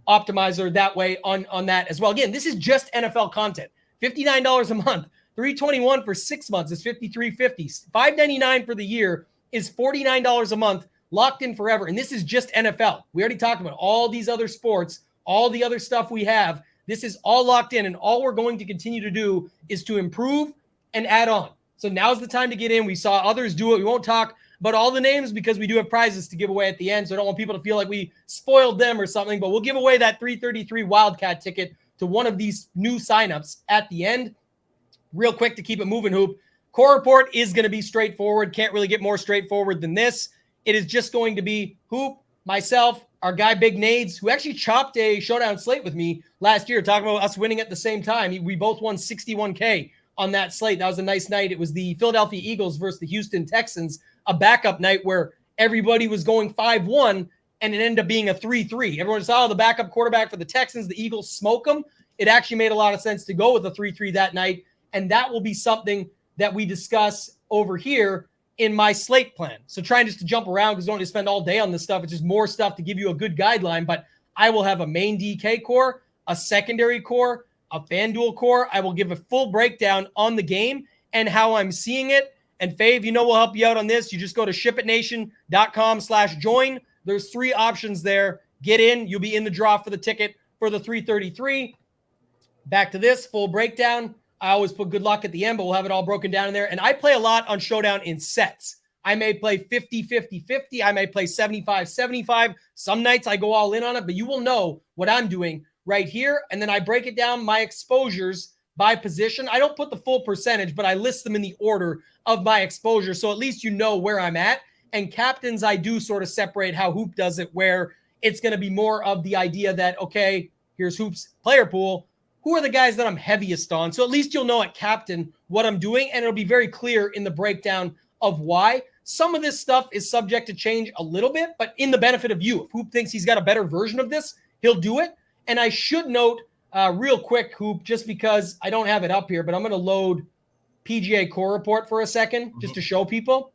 optimizer that way on that as well. Again, this is just NFL content. $59 a month, $321 for 6 months is $53.50. $599 for the year is $49 a month, locked in forever. And this is just NFL. We already talked about all these other sports, all the other stuff we have. This is all locked in, and all we're going to continue to do is to improve and add on. So now's the time to get in. We saw others do it. We won't talk about all the names because we do have prizes to give away at the end. So I don't want people to feel like we spoiled them or something, but we'll give away that 333 Wildcat ticket to one of these new signups at the end. Real quick to keep it moving, Hoop. Core report is going to be straightforward. Can't really get more straightforward than this. It is just going to be Hoop, myself, our guy Big Nades, who actually chopped a Showdown slate with me last year, talking about us winning at the same time. We both won $61K on that slate. That was a nice night. It was the Philadelphia Eagles versus the Houston Texans, a backup night where everybody was going 5-1 and it ended up being a 3-3. Everyone saw the backup quarterback for the Texans, the Eagles smoke them. It actually made a lot of sense to go with a 3-3 that night. And that will be something that we discuss over here in my slate plan. So trying just to jump around because I don't want to spend all day on this stuff. It's just more stuff to give you a good guideline, but I will have a main DK core, a secondary core, a FanDuel core, I will give a full breakdown on the game and how I'm seeing it. And Fave, we'll help you out on this. You just go to shipitnation.com/join. There's 3 options there. Get in. You'll be in the draw for the ticket for the 333. Back to this full breakdown. I always put good luck at the end, but we'll have it all broken down in there. And I play a lot on Showdown in sets. I may play 50-50-50. I may play 75-75. Some nights I go all in on it, but you will know what I'm doing right here. And then I break it down, my exposures by position. I don't put the full percentage, but I list them in the order of my exposure. So at least you know where I'm at. And captains, I do sort of separate how Hoop does it, where it's going to be more of the idea that, okay, here's Hoop's player pool. Who are the guys that I'm heaviest on? So at least you'll know at captain what I'm doing, and it'll be very clear in the breakdown of why. Some of this stuff is subject to change a little bit, but in the benefit of you. If Hoop thinks he's got a better version of this, he'll do it. And I should note real quick, Hoop, just because I don't have it up here, but I'm going to load PGA Core Report for a second just to show people.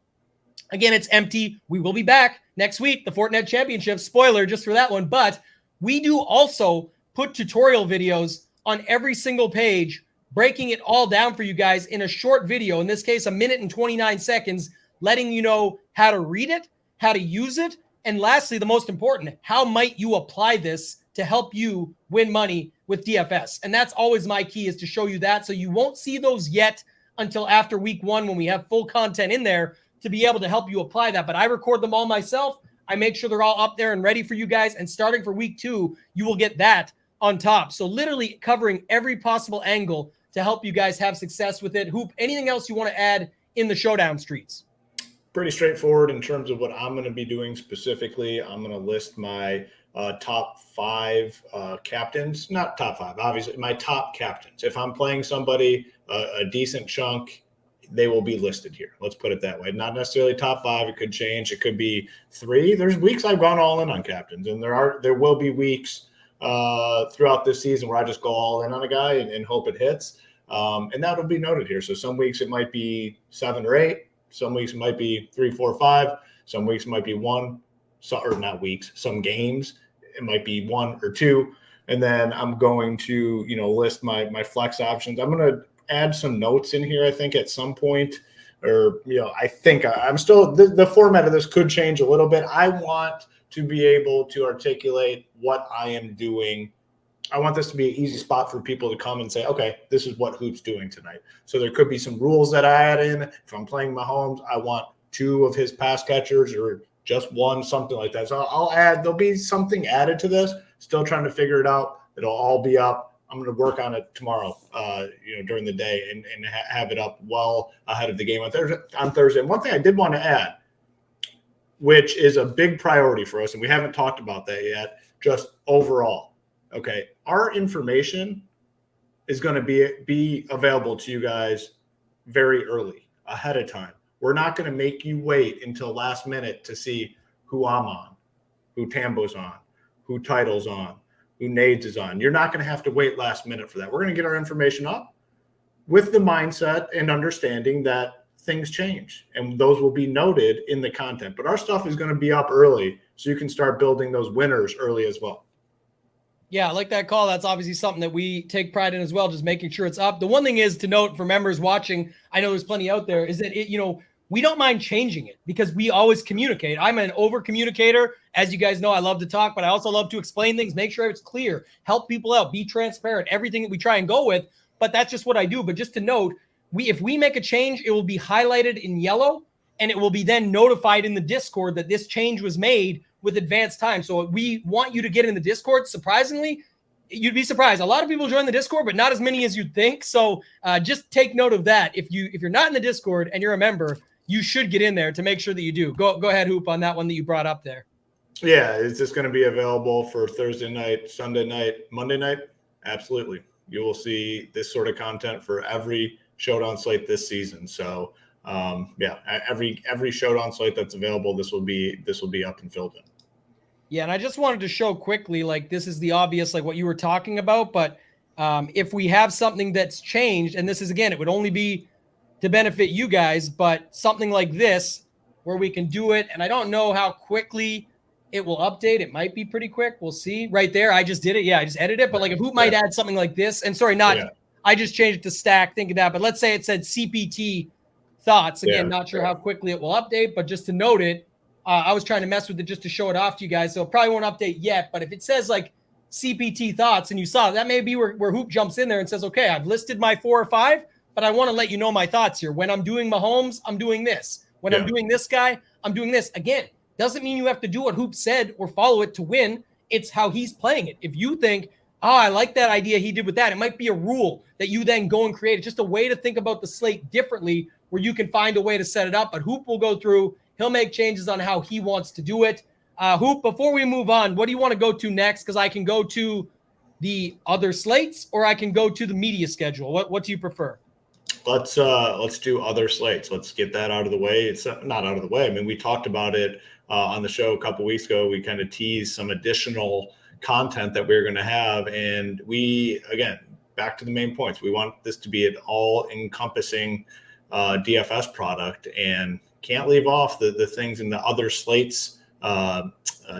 Again, it's empty. We will be back next week, the Fortnite Championship. Spoiler just for that one. But we do also put tutorial videos on every single page, breaking it all down for you guys in a short video. In this case, 1 minute and 29 seconds, letting you know how to read it, how to use it, and lastly, the most important, how might you apply this to help you win money with DFS? And that's always my key, is to show you that. So you won't see those yet until after week 1 when we have full content in there to be able to help you apply that. But I record them all myself. I make sure they're all up there and ready for you guys. And starting for week 2, you will get that on top. So literally covering every possible angle to help you guys have success with it. Hoop, anything else you want to add in the Showdown streets? Pretty straightforward in terms of what I'm going to be doing specifically. I'm going to list my top 5 captains, not top 5, obviously, my top captains. If I'm playing somebody a decent chunk, they will be listed here. Let's put it that way. Not necessarily top 5. It could change. It could be 3. There's weeks I've gone all in on captains, and there will be weeks throughout this season where I just go all in on a guy and hope it hits. And that'll be noted here. So some weeks it might be 7 or 8. Some weeks it might be 3, 4, 5. Some weeks it might be 1. Or not weeks. Some games it might be 1 or 2. And then I'm going to, list my flex options. I'm going to add some notes in here, I think, at some point. Or, I think I'm still the format of this could change a little bit. I want to be able to articulate what I am doing. I want this to be an easy spot for people to come and say, okay, this is what Hoop's doing tonight. So there could be some rules that I add in. If I'm playing Mahomes, I want 2 of his pass catchers or just 1, something like that. So I'll add, there'll be something added to this. Still trying to figure it out. It'll all be up. I'm going to work on it tomorrow, during the day and have it up well ahead of the game on Thursday. And one thing I did want to add, which is a big priority for us, and we haven't talked about that yet, just overall. Okay, our information is going to be available to you guys very early, ahead of time. We're not going to make you wait until last minute to see who I'm on, who Tambo's on, who Title's on, who Nades is on. You're not going to have to wait last minute for that. We're going to get our information up with the mindset and understanding that things change, and those will be noted in the content. But our stuff is going to be up early, so you can start building those winners early as well. Yeah, I like that call. That's obviously something that we take pride in as well, just making sure it's up. The one thing is to note for members watching, I know there's plenty out there, is that we don't mind changing it because we always communicate. I'm an over communicator. As you guys know, I love to talk, but I also love to explain things, make sure it's clear, help people out, be transparent, everything that we try and go with. But that's just what I do. But just to note, if we make a change, it will be highlighted in yellow, and it will be then notified in the Discord that this change was made with advanced time. So we want you to get in the Discord. Surprisingly, you'd be surprised. A lot of people join the Discord, but not as many as you'd think. So just take note of that. If you're not in the Discord and you're a member, you should get in there to make sure that you do. Go ahead, Hoop, on that one that you brought up there. Yeah, is this going to be available for Thursday night, Sunday night, Monday night? Absolutely. You will see this sort of content for every Showdown slate this season. So every Showdown slate that's available, this will be up and filled in. Yeah, and I just wanted to show quickly, this is the obvious, what you were talking about, but if we have something that's changed, and this is, again, it would only be to benefit you guys, but something like this where we can do it, and I don't know how quickly it will update. It might be pretty quick. We'll see. Right there, I just did it. Yeah, I just edited it. But like if Hoop might add something like this, and sorry, I just changed it to stack. Think of that. But let's say it said CPT thoughts. Again, not sure how quickly it will update, but just to note it, I was trying to mess with it just to show it off to you guys. So it probably won't update yet. But if it says like CPT thoughts and you saw it, that may be where Hoop jumps in there and says, okay, I've listed my 4 or 5, but I want to let you know my thoughts here. When I'm doing Mahomes, I'm doing this. When I'm doing this guy, I'm doing this. Again, doesn't mean you have to do what Hoop said or follow it to win. It's how he's playing it. If you think, oh, I like that idea he did with that, it might be a rule that you then go and create. It's just a way to think about the slate differently where you can find a way to set it up. But Hoop will go through. He'll make changes on how he wants to do it. Hoop, before we move on, what do you want to go to next? Because I can go to the other slates or I can go to the media schedule. What do you prefer? Let's do other slates. Let's get that out of the way. It's not out of the way. I mean, we talked about it on the show a couple weeks ago. We kind of teased some additional content that we're going to have. And we, again, back to the main points. We want this to be an all-encompassing DFS product and can't leave off the things in the other slates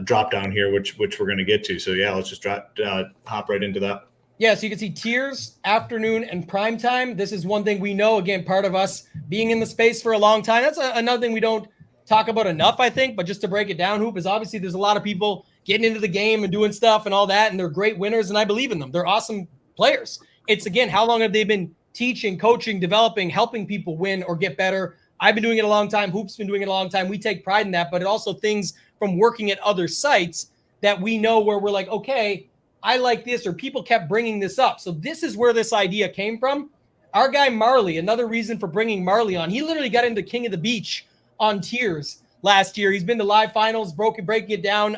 drop down here, which we're going to get to. So, yeah, let's just hop right into that. Yeah, so you can see tiers, afternoon, and prime time. This is one thing we know, again, part of us being in the space for a long time. That's another thing we don't talk about enough, I think. But just to break it down, Hoop, is obviously there's a lot of people getting into the game and doing stuff and all that, and they're great winners, and I believe in them. They're awesome players. It's, again, how long have they been teaching, coaching, developing, helping people win or get better? I've been doing it a long time. Hoop's been doing it a long time. We take pride in that, but it also things from working at other sites that we know where we're like, okay, I like this, or people kept bringing this up. So this is where this idea came from. Our guy Marley, another reason for bringing Marley on, he literally got into King of the Beach on tiers last year. He's been to live finals, breaking it down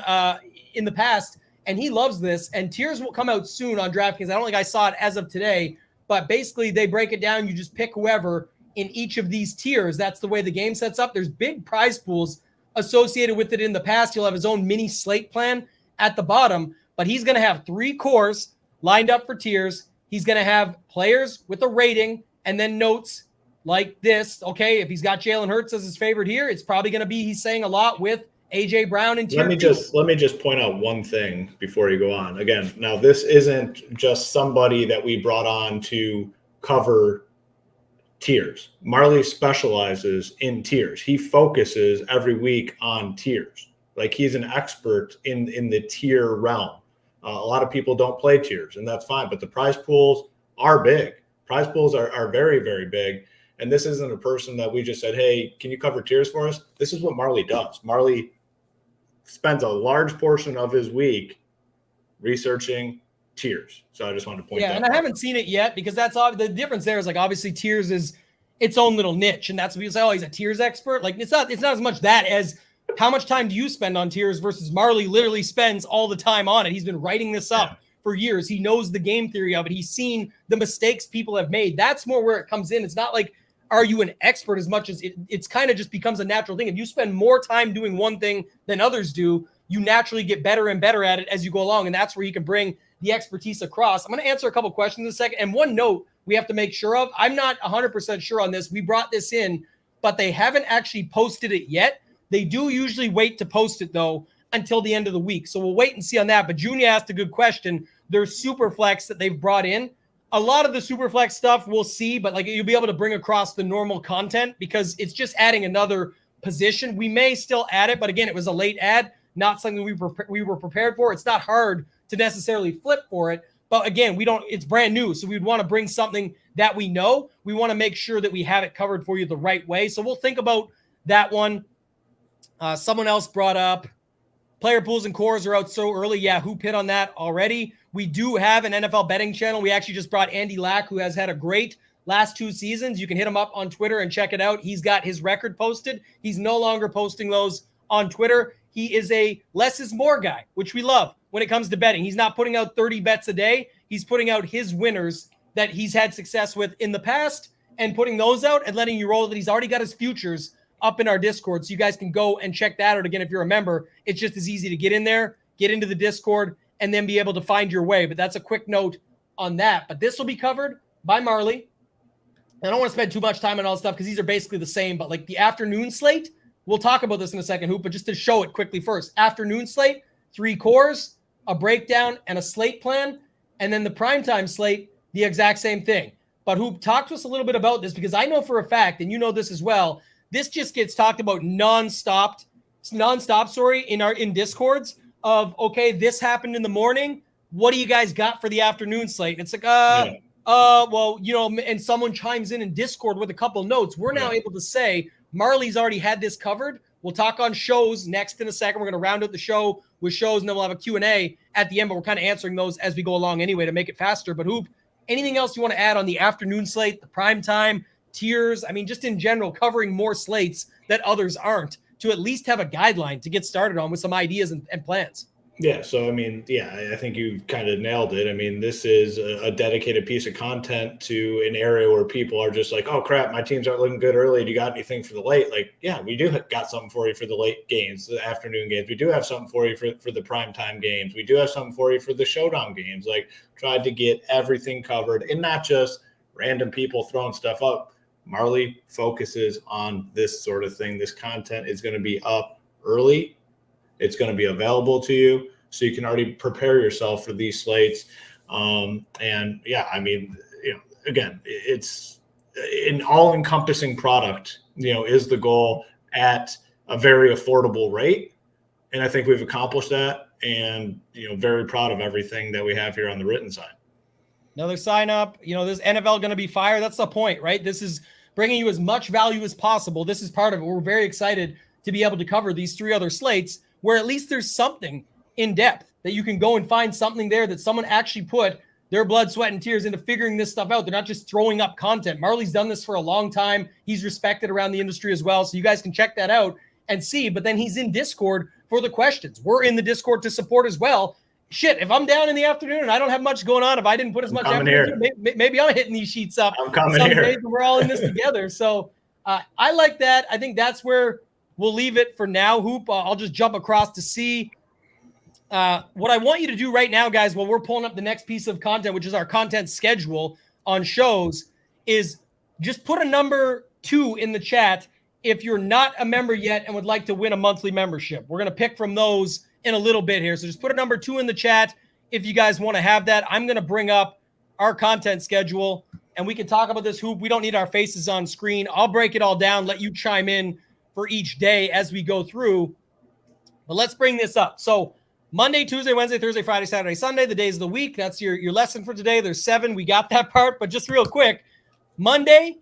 in the past, and he loves this. And tiers will come out soon on DraftKings. I don't think I saw it as of today, but basically they break it down. You just pick whoever in each of these tiers. That's the way the game sets up. There's big prize pools associated with it in the past. He'll have his own mini slate plan at the bottom, but he's going to have 3 cores lined up for tiers. He's going to have players with a rating and then notes like this. Okay, if he's got Jalen Hurts as his favorite here, it's probably going to be he's saying a lot with A.J. Brown and tier. Let me just point out one thing before you go on. Again, now this isn't just somebody that we brought on to cover tiers. Marley specializes in tiers. He focuses every week on tiers. Like he's an expert in the tier realm. A lot of people don't play tiers, and that's fine. But the prize pools are big. Prize pools are very, very big. And this isn't a person that we just said, hey, can you cover tiers for us? This is what Marley does. Marley spends a large portion of his week researching tiers. So I just wanted to point that out. Yeah, and I haven't seen it yet because that's the difference there is like obviously tiers is its own little niche. And that's what people say, oh, he's a tiers expert. Like it's not as much that as how much time do you spend on tiers versus Marley literally spends all the time on it. He's been writing this up for years. He knows the game theory of it. He's seen the mistakes people have made. That's more where it comes in. It's not like, are you an expert as much as it's kind of just becomes a natural thing. If you spend more time doing one thing than others do, you naturally get better and better at it as you go along. And that's where you can bring the expertise across. I'm going to answer a couple questions in a second. And one note we have to make sure of, I'm not 100% sure on this. We brought this in, but they haven't actually posted it yet. They do usually wait to post it, though, until the end of the week. So we'll wait and see on that. But Junior asked a good question. There's Superflex that they've brought in. A lot of the Superflex stuff we'll see, but like you'll be able to bring across the normal content because it's just adding another position. We may still add it, but again, it was a late add, not something we were prepared for. It's not hard to necessarily flip for it. But again, it's brand new. So we'd want to bring something that we know. We want to make sure that we have it covered for you the right way. So we'll think about that one. Someone else brought up player pools and cores are out so early. Yeah, Hoop hit on that already. We do have an NFL betting channel. We actually just brought Andy Lack, who has had a great last 2 seasons. You can hit him up on Twitter and check it out. He's got his record posted. He's no longer posting those on Twitter. He is a less is more guy, which we love when it comes to betting. He's not putting out 30 bets a day. He's putting out his winners that he's had success with in the past and putting those out and letting you roll that he's already got his futures up in our Discord. So you guys can go and check that out. Again, if you're a member, it's just as easy to get in there, get into the Discord, and then be able to find your way. But that's a quick note on that. But this will be covered by Marley. I don't want to spend too much time on all this stuff because these are basically the same. But like the afternoon slate, we'll talk about this in a second, Hoop, but just to show it quickly first. Afternoon slate, 3 cores, a breakdown, and a slate plan. And then the primetime slate, the exact same thing. But Hoop, talk to us a little bit about this, because I know for a fact, and you know this as well, this just gets talked about nonstop, sorry, in Discords of, okay, this happened in the morning. What do you guys got for the afternoon slate? And it's like, well, you know, and someone chimes in Discord with a couple notes. We're now able to say, Marley's already had this covered. We'll talk on shows next in a second. We're going to round out the show with shows, and then we'll have a Q&A at the end, but we're kind of answering those as we go along anyway to make it faster. But Hoop, anything else you want to add on the afternoon slate, the prime time, tiers? I mean, just in general, covering more slates that others aren't, to at least have a guideline to get started on with some ideas and plans. Yeah. So, I mean, I think you kind of nailed it. I mean, this is a dedicated piece of content to an area where people are just like, oh, crap, my teams aren't looking good early. Do you got anything for the late? Like, yeah, we do got something for you for the late games, the afternoon games. We do have something for you for the primetime games. We do have something for you for the showdown games. Like, tried to get everything covered and not just random people throwing stuff up. Marley focuses on this sort of thing. This content is going to be up early. It's going to be available to you, so you can already prepare yourself for these slates. And I mean, you know, again, it's an all-encompassing product, you know, is the goal at a very affordable rate. And I think we've accomplished that, and, you know, very proud of everything that we have here on the written side. Another sign up, you know, this NFL going to be fire. That's the point, right? This is bringing you as much value as possible. This is part of it. We're very excited to be able to cover these 3 other slates, where at least there's something in depth that you can go and find something there that someone actually put their blood, sweat, and tears into figuring this stuff out. They're not just throwing up content. Marley's done this for a long time. He's respected around the industry as well. So you guys can check that out and see. But then he's in Discord for the questions. We're in the Discord to support as well. Shit, if I'm down in the afternoon and I don't have much going on, if I didn't put as much effort into it, maybe I'm hitting these sheets up. I'm coming here. We're all in this together. So I like that. I think that's where we'll leave it for now, Hoop. I'll just jump across to see what I want you to do right now, guys, while we're pulling up the next piece of content, which is our content schedule on shows, is just put a number 2 in the chat if you're not a member yet and would like to win a monthly membership. We're going to pick from those in a little bit here. So just put a number 2 in the chat if you guys want to have that. I'm going to bring up our content schedule, and we can talk about this, Hoop. We don't need our faces on screen. I'll break it all down, let you chime in for each day as we go through. But let's bring this up. So Monday, Tuesday, Wednesday, Thursday, Friday, Saturday, Sunday, the days of the week. That's your lesson for today. There's 7. We got that part. But just real quick, Monday,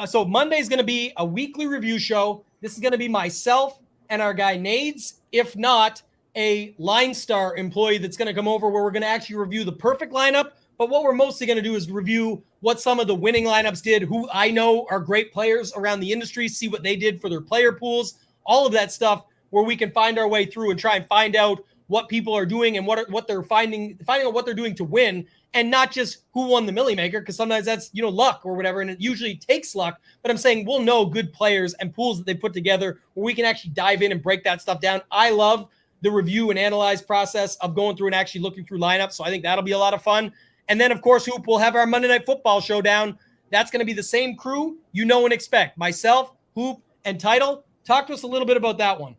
so Monday is going to be a weekly review show. This is going to be myself and our guy Nades, if not a Line Star employee that's going to come over, where we're going to actually review the perfect lineup. But what we're mostly going to do is review what some of the winning lineups did, who I know are great players around the industry, see what they did for their player pools, all of that stuff, where we can find our way through and try and find out what people are doing and what they're finding out what they're doing to win, and not just who won the Millie Maker, because sometimes that's, you know, luck or whatever, and it usually takes luck. But I'm saying we'll know good players and pools that they put together where we can actually dive in and break that stuff down. I love the review and analyze process of going through and actually looking through lineups, so I think that'll be a lot of fun. And then, of course, Hoop, we'll have our Monday Night Football showdown. That's going to be the same crew you know and expect. Myself, Hoop, and Title. Talk to us a little bit about that one.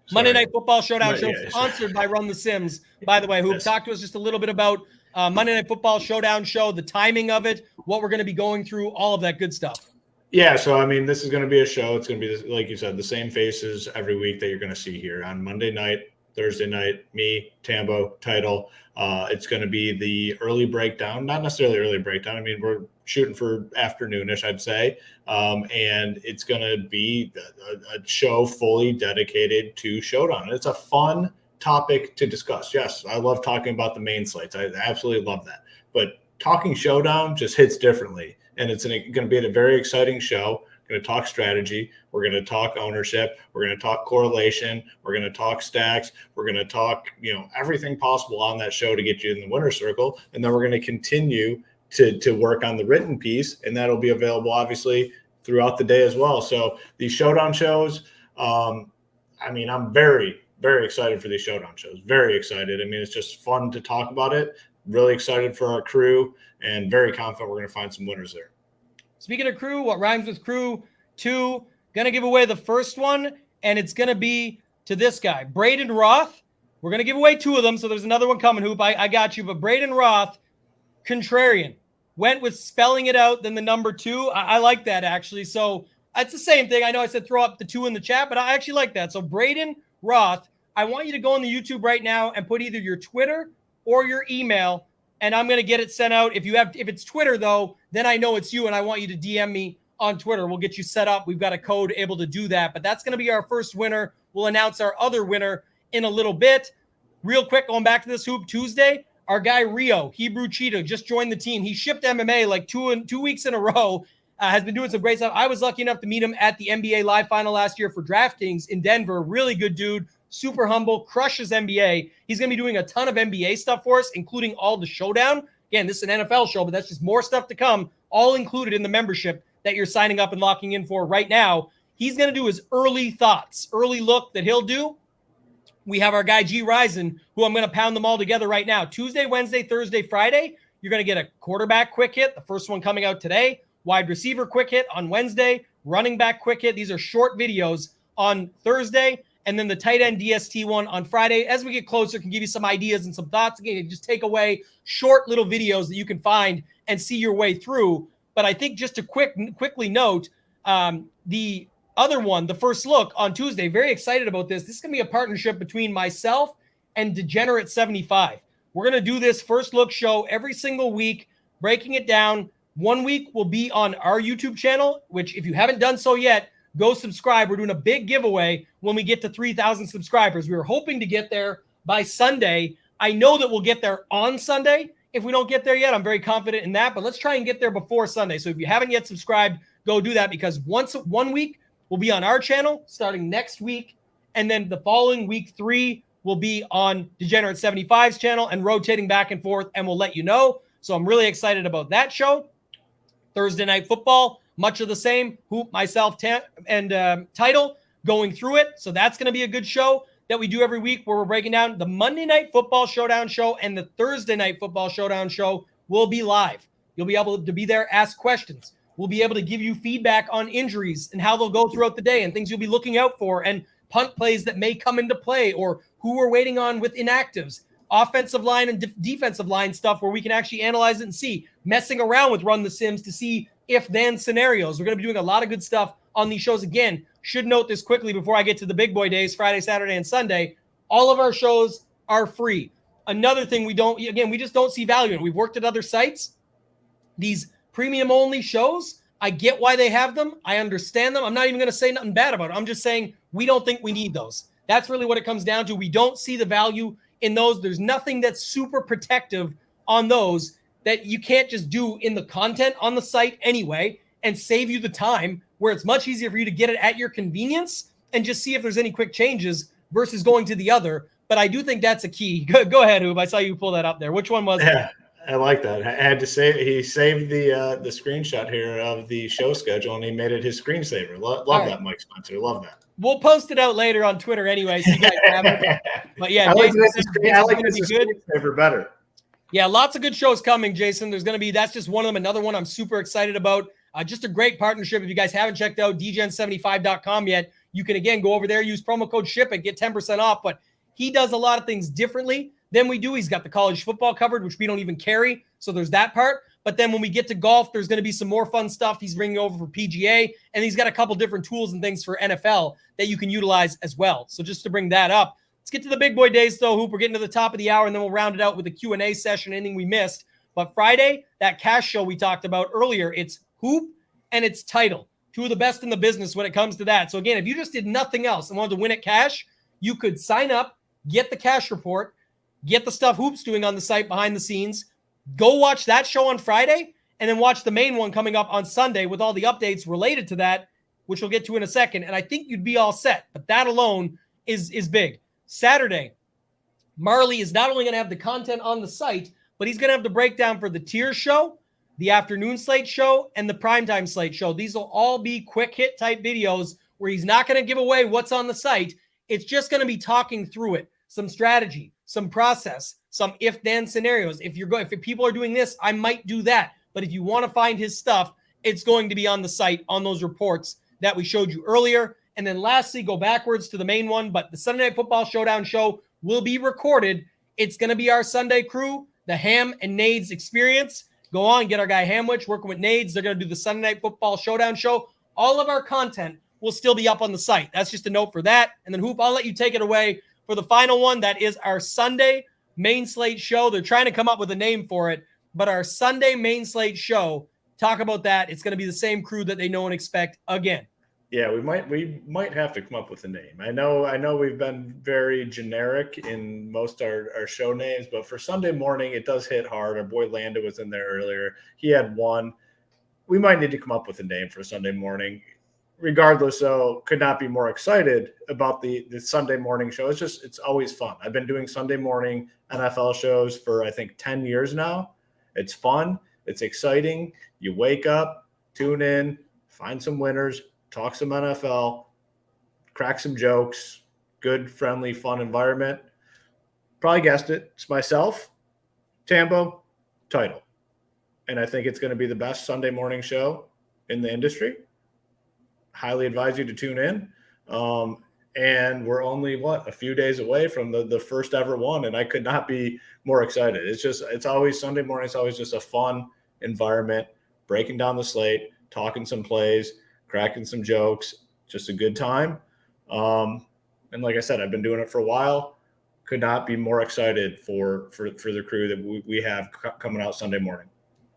Sorry. Monday Night Football Showdown show, sponsored by Run the Sims. By the way, Hoop, talk to us just a little bit about Monday Night Football Showdown show, the timing of it, what we're going to be going through, all of that good stuff. Yeah, so, I mean, this is going to be a show. It's going to be, like you said, the same faces every week that you're going to see here on Monday night, Thursday night, me, Tambo, Title. It's going to be the early breakdown, not necessarily early breakdown. I mean, we're shooting for afternoonish, I'd say. And it's going to be a show fully dedicated to Showdown. And it's a fun topic to discuss. Yes, I love talking about the main slates. I absolutely love that. But talking Showdown just hits differently. And it's going to be a very exciting show. We're going to talk strategy. We're going to talk ownership. We're going to talk correlation. We're going to talk stacks. We're going to talk, you know, everything possible on that show to get you in the winner's circle. And then we're going to continue to work on the written piece, and that'll be available obviously throughout the day as well. So these Showdown shows, I mean, I'm very, very excited for these Showdown shows. Very excited. I mean, it's just fun to talk about it. Really excited for our crew, and very confident we're going to find some winners there. Speaking of crew, what rhymes with crew? 2. Going to give away the first one, and it's going to be to this guy, Braden Roth. We're going to give away 2 of them, so there's another one coming, Hoop. I got you, but Braden Roth, contrarian, went with spelling it out, then the number 2. I like that, actually. So it's the same thing. I know I said throw up the 2 in the chat, but I actually like that. So Braden Roth, I want you to go on the YouTube right now and put either your Twitter or your email, and I'm going to get it sent out. If it's Twitter, though, then I know it's you, and I want you to DM me on Twitter. We'll get you set up. We've got a code able to do that, but that's going to be our first winner. We'll announce our other winner in a little bit. Real quick, going back to this Hoop Tuesday, our guy Rio, Hebrew Cheetah, just joined the team. He shipped MMA like 2 weeks in a row, has been doing some great stuff. I was lucky enough to meet him at the NBA Live Final last year for DraftKings in Denver. Really good dude, super humble, crushes NBA. He's going to be doing a ton of NBA stuff for us, including all the Showdown. Again, this is an NFL show, but that's just more stuff to come, all included in the membership that you're signing up and locking in for right now. He's going to do his early thoughts, early look that he'll do. We have our guy G Risen, who I'm going to pound them all together right now. Tuesday, Wednesday, Thursday, Friday, you're going to get a quarterback quick hit, the first one coming out today, wide receiver quick hit on Wednesday, running back quick hit. These are short videos on Thursday, and then the tight end DST one on Friday. As we get closer, can give you some ideas and some thoughts. Again, just take away short little videos that you can find and see your way through. But I think just to quickly note, the other one, the first look on Tuesday, very excited about this. This is going to be a partnership between myself and Degenerate 75. We're going to do this first look show every single week, breaking it down. 1 week will be on our YouTube channel, which if you haven't done so yet, go subscribe. We're doing a big giveaway when we get to 3,000 subscribers. We were hoping to get there by Sunday. I know that we'll get there on Sunday. If we don't get there yet, I'm very confident in that, but let's try and get there before Sunday. So if you haven't yet subscribed, go do that, because 1 week will be on our channel starting next week, and then the following week 3 will be on Degenerate 75's channel and rotating back and forth, and we'll let you know. So I'm really excited about that show. Thursday Night Football, much of the same. Hoop, myself, and Title going through it. So that's going to be a good show that we do every week, where we're breaking down the Monday Night Football Showdown show, and the Thursday Night Football Showdown show will be live. You'll be able to be there, ask questions. We'll be able to give you feedback on injuries and how they'll go throughout the day and things you'll be looking out for, and punt plays that may come into play, or who we're waiting on with inactives, offensive line and defensive line stuff where we can actually analyze it and see, messing around with Run the Sims to see if-then scenarios. We're going to be doing a lot of good stuff on these shows. Again, should note this quickly before I get to the big boy days, Friday, Saturday, and Sunday. All of our shows are free. Another thing we just don't see value in. We've worked at other sites. These premium-only shows, I get why they have them. I understand them. I'm not even going to say nothing bad about it. I'm just saying we don't think we need those. That's really what it comes down to. We don't see the value in those. There's nothing that's super protective on those that you can't just do in the content on the site anyway and save you the time, where it's much easier for you to get it at your convenience and just see if there's any quick changes versus going to the other. But I do think that's a key. Go ahead, Hoop. I saw you pull that up there. Which one was it? I like that. I had to say, he saved the screenshot here of the show schedule, and he made it his screensaver. Love that, Mike Spencer. Love that. We'll post it out later on Twitter anyway, so you guys have it. But yeah, I like Jason, this screensaver better. Yeah, lots of good shows coming, Jason. There's going to be, that's just one of them. Another one I'm super excited about. Just a great partnership. If you guys haven't checked out dgen75.com yet, you can, again, go over there, use promo code SHIPIT, get 10% off. But he does a lot of things differently than we do. He's got the college football covered, which we don't even carry. So there's that part. But then when we get to golf, there's going to be some more fun stuff he's bringing over for PGA. And he's got a couple different tools and things for NFL that you can utilize as well. So just to bring that up, let's get to the big boy days, though, Hoop. We're getting to the top of the hour, and then we'll round it out with a Q&A session, anything we missed. But Friday, that cash show we talked about earlier, it's Hoop and it's Title. Two of the best in the business when it comes to that. So, again, if you just did nothing else and wanted to win at cash, you could sign up, get the cash report, get the stuff Hoop's doing on the site behind the scenes, go watch that show on Friday, and then watch the main one coming up on Sunday with all the updates related to that, which we'll get to in a second. And I think you'd be all set. But that alone is big. Saturday, Marley is not only going to have the content on the site, but he's going to have the breakdown for the tier show, the afternoon slate show, and the primetime slate show. These will all be quick hit type videos where he's not going to give away what's on the site. It's just going to be talking through it, some strategy, some process, some if-then scenarios. If people are doing this, I might do that. But if you want to find his stuff, it's going to be on the site, on those reports that we showed you earlier. And then lastly, go backwards to the main one. But the Sunday Night Football Showdown show will be recorded. It's going to be our Sunday crew, the Ham and Nades experience. Go on, get our guy Hamwich working with Nades. They're going to do the Sunday Night Football Showdown show. All of our content will still be up on the site. That's just a note for that. And then, Hoop, I'll let you take it away for the final one. That is our Sunday main slate show. They're trying to come up with a name for it, but our Sunday main slate show, talk about that. It's going to be the same crew that they know and expect again. Yeah, we might have to come up with a name. I know we've been very generic in most our show names, but for Sunday morning, it does hit hard. Our boy Landa was in there earlier. He had one. We might need to come up with a name for Sunday morning. Regardless, though, could not be more excited about the Sunday morning show. It's always fun. I've been doing Sunday morning NFL shows for, I think, 10 years now. It's fun. It's exciting. You wake up, tune in, find some winners, talk some NFL, crack some jokes, good, friendly, fun environment. Probably guessed it. It's myself, Tambo, Title. And I think it's going to be the best Sunday morning show in the industry. Highly advise you to tune in. And we're only, a few days away from the first ever one. And I could not be more excited. It's always Sunday morning. It's always just a fun environment, breaking down the slate, talking some plays, cracking some jokes, just a good time. And like I said, I've been doing it for a while. Could not be more excited for the crew that we have coming out Sunday morning.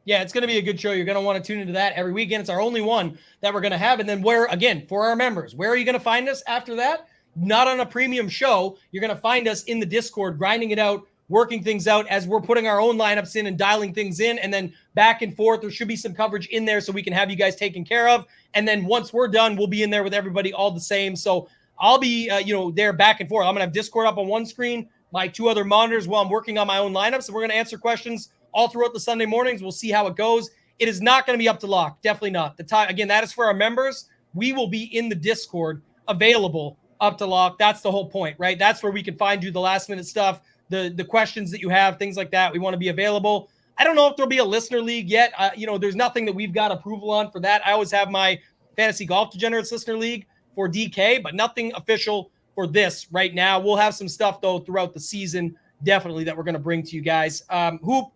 Yeah, it's going to be a good show. You're going to want to tune into that every weekend. It's our only one that we're going to have. And then for our members, where are you going to find us after that? Not on a premium show. You're going to find us in the Discord, grinding it out, working things out as we're putting our own lineups in and dialing things in. And then back and forth, there should be some coverage in there so we can have you guys taken care of. And then once we're done, we'll be in there with everybody all the same. So I'll be, there back and forth. I'm going to have Discord up on one screen, my two other monitors while I'm working on my own lineups. And we're going to answer questions all throughout the Sunday mornings. We'll see how it goes. It is not going to be up to lock. Definitely not. The time, again, that is for our members. We will be in the Discord available up to lock. That's the whole point, right? That's where we can find you the last minute stuff, the questions that you have, things like that. We want to be available. I don't know if there'll be a listener league yet. There's nothing that we've got approval on for that. I always have my Fantasy Golf Degenerates listener league for DK, but nothing official for this right now. We'll have some stuff though throughout the season, definitely, that we're going to bring to you guys. Hoop,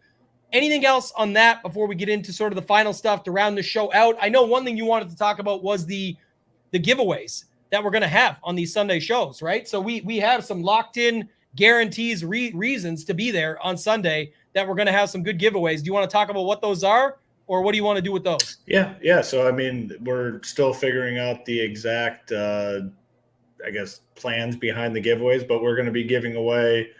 anything else on that before we get into sort of the final stuff to round the show out? I know one thing you wanted to talk about was the giveaways that we're going to have on these Sunday shows, right? So we have some locked in guarantees, reasons to be there on Sunday that we're going to have some good giveaways. Do you want to talk about what those are, or what do you want to do with those? Yeah. So, we're still figuring out the exact, plans behind the giveaways, but we're going to be giving away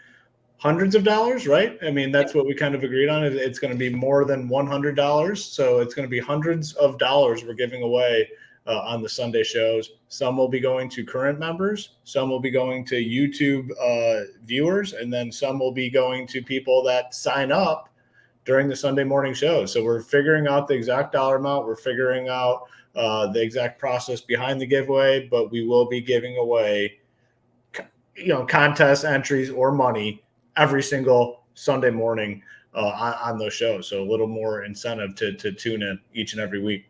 hundreds of dollars, right? That's what we kind of agreed on. It's going to be more than $100. So it's going to be hundreds of dollars we're giving away on the Sunday shows. Some will be going to current members. Some will be going to YouTube viewers. And then some will be going to people that sign up during the Sunday morning show. So we're figuring out the exact dollar amount. We're figuring out the exact process behind the giveaway, but we will be giving away, contest entries or money every single Sunday morning on those shows. So a little more incentive to tune in each and every week.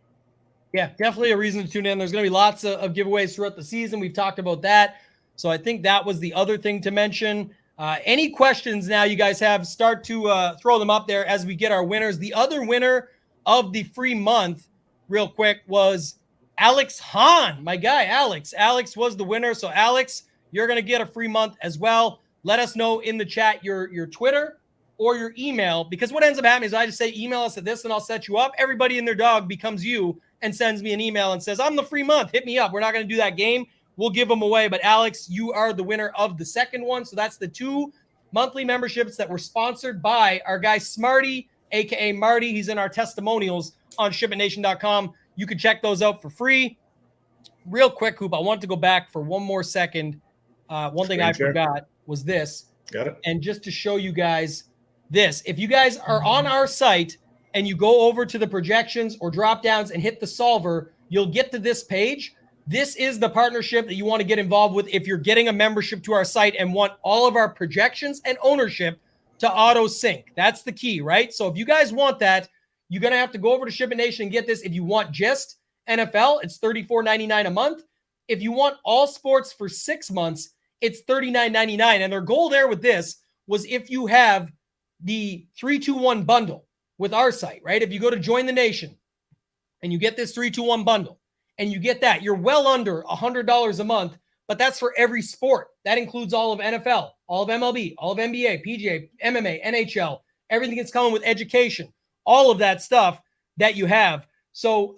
Yeah, definitely a reason to tune in. There's going to be lots of giveaways throughout the season. We've talked about that. So I think that was the other thing to mention. Any questions now you guys have, start to throw them up there as we get our winners. The other winner of the free month, real quick, was Alex Hahn, my guy, Alex. Alex was the winner. So Alex, you're going to get a free month as well. Let us know in the chat your Twitter or your email, because what ends up happening is I just say, email us at this and I'll set you up. Everybody and their dog becomes you and sends me an email and says, I'm the free month. Hit me up. We're not going to do that game. We'll give them away. But Alex, you are the winner of the second one. So that's the 2 monthly memberships that were sponsored by our guy Smarty, aka Marty. He's in our testimonials on ShipItNation.com. You can check those out for free. Real quick, Hoop, I want to go back for one more second. One thing I forgot was this. Got it. And just to show you guys this, if you guys are on our site and you go over to the projections or drop downs and hit the solver, you'll get to this page. This is the partnership that you want to get involved with if you're getting a membership to our site and want all of our projections and ownership to auto sync. That's the key, right? So if you guys want that, you're going to have to go over to Ship It Nation and get this. If you want gist NFL, it's $34.99 a month. If you want all sports for 6 months, it's $39.99. And their goal there with this was if you have the 3-2-1 bundle with our site, right? If you go to Join the Nation and you get this 3-2-1 bundle and you get that, you're well under $100 a month, but that's for every sport. That includes all of NFL, all of MLB, all of NBA, PGA, MMA, NHL, everything that's coming with education, all of that stuff that you have. So,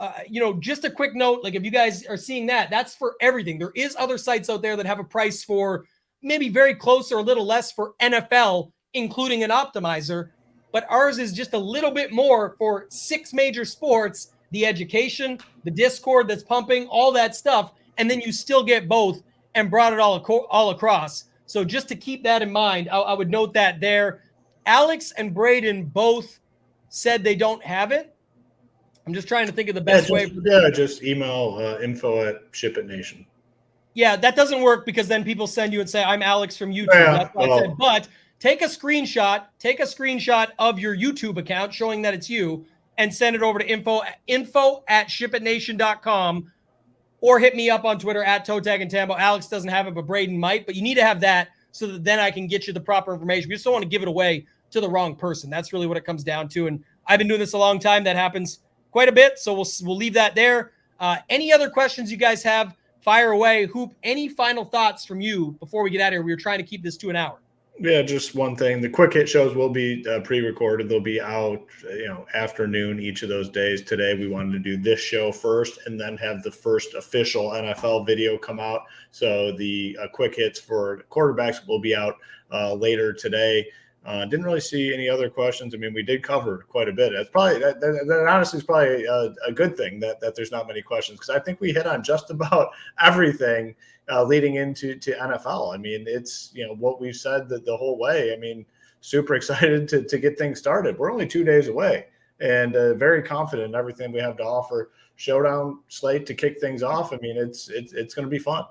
just a quick note, like if you guys are seeing that, that's for everything. There is other sites out there that have a price for maybe very close or a little less for NFL, including an optimizer, but ours is just a little bit more for 6 major sports, the education, the Discord that's pumping, all that stuff, and then you still get both and brought it all across. So just to keep that in mind, I would note that there. Alex and Braden both said they don't have it. I'm just trying to think of the best way. Just email info@SHIPIT Nation. Yeah, that doesn't work because then people send you and say, I'm Alex from YouTube. That's what I said. But take a screenshot of your YouTube account showing that it's you and send it over to info@shipitnation.com or hit me up on Twitter @ToeTagginTambo. Alex doesn't have it, but Braden might. But you need to have that so that then I can get you the proper information. We just don't want to give it away to the wrong person. That's really what it comes down to. And I've been doing this a long time. That happens quite a bit. So we'll leave that there. Any other questions you guys have, fire away. Hoop, any final thoughts from you before we get out of here? We were trying to keep this to an hour. Yeah, just one thing. The quick hit shows will be pre-recorded. They'll be out, afternoon each of those days. Today, we wanted to do this show first and then have the first official NFL video come out. So the quick hits for quarterbacks will be out later today. Didn't really see any other questions. I mean, we did cover quite a bit. It's probably that honestly is probably a good thing that there's not many questions, because I think we hit on just about everything leading into NFL. I mean, it's what we've said the whole way. I mean, super excited to get things started. We're only 2 days away, and very confident in everything we have to offer. Showdown slate to kick things off. I mean, it's going to be fun.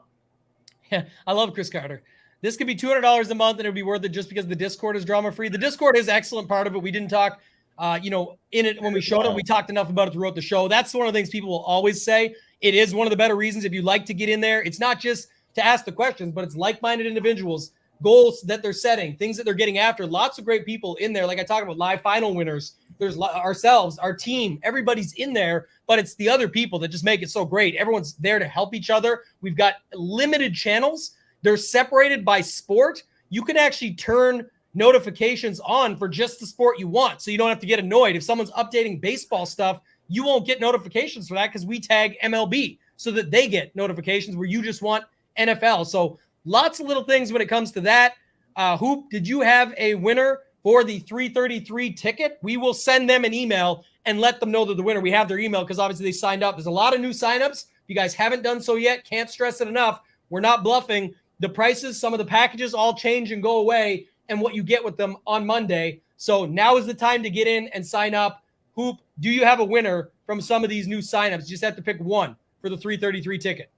Yeah, I love Chris Carter. This could be $200 a month, and it would be worth it just because the Discord is drama-free. The Discord is an excellent part of it. We didn't talk, in it when we showed up. We talked enough about it throughout the show. That's one of the things people will always say. It is one of the better reasons if you like to get in there. It's not just to ask the questions, but it's like-minded individuals, goals that they're setting, things that they're getting after. Lots of great people in there. Like I talked about live final winners. There's ourselves, our team. Everybody's in there, but it's the other people that just make it so great. Everyone's there to help each other. We've got limited channels. They're separated by sport. You can actually turn notifications on for just the sport you want, so you don't have to get annoyed. If someone's updating baseball stuff, you won't get notifications for that because we tag MLB so that they get notifications where you just want NFL. So lots of little things when it comes to that. Hoop, did you have a winner for the 333 ticket? We will send them an email and let them know they're the winner. We have their email because obviously they signed up. There's a lot of new signups. If you guys haven't done so yet, can't stress it enough. We're not bluffing. The prices, some of the packages all change and go away, and what you get with them on Monday. So now is the time to get in and sign up. Hoop, do you have a winner from some of these new signups? You just have to pick one for the 333 ticket.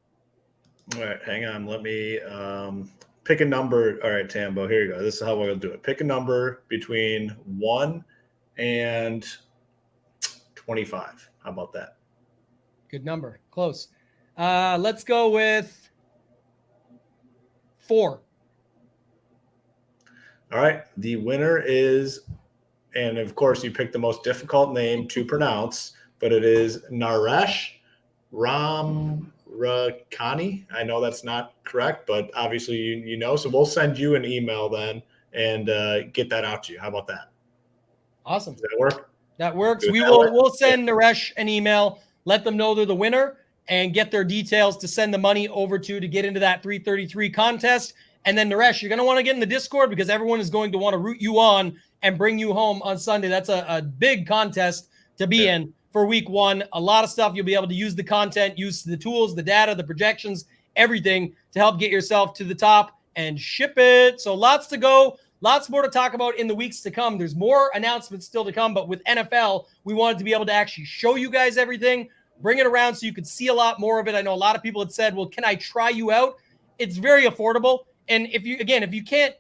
All right, hang on. Let me pick a number. All right, Tambo, here you go. This is how we'll do it. Pick a number between 1 and 25. How about that? Good number. Close. Let's go with 4. All right. The winner is, and of course you picked the most difficult name to pronounce, but it is Naresh Ramrakani. I know that's not correct, but obviously you know. So we'll send you an email then and get that out to you. How about that? Awesome. Does that work? That works. We'll send Naresh an email, let them know they're the winner, and get their details to send the money over to get into that 333 contest. And then Naresh, you're going to want to get in the Discord because everyone is going to want to root you on and bring you home on Sunday. That's a big contest to be in for week 1. A lot of stuff. You'll be able to use the content, use the tools, the data, the projections, everything to help get yourself to the top and ship it. So lots to go. Lots more to talk about in the weeks to come. There's more announcements still to come, but with NFL, we wanted to be able to actually show you guys everything, bring it around so you could see a lot more of it. I know a lot of people had said, well, can I try you out? It's very affordable. And if you can't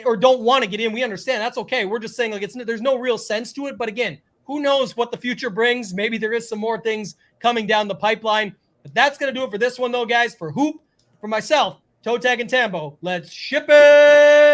or don't want to get in, we understand. That's okay. We're just saying there's no real sense to it. But again, Who knows what the future brings? Maybe there is some more things coming down the pipeline. But that's going to do it for this one, though, guys. For Hoop, for myself, ToeTagginTambo, let's ship it!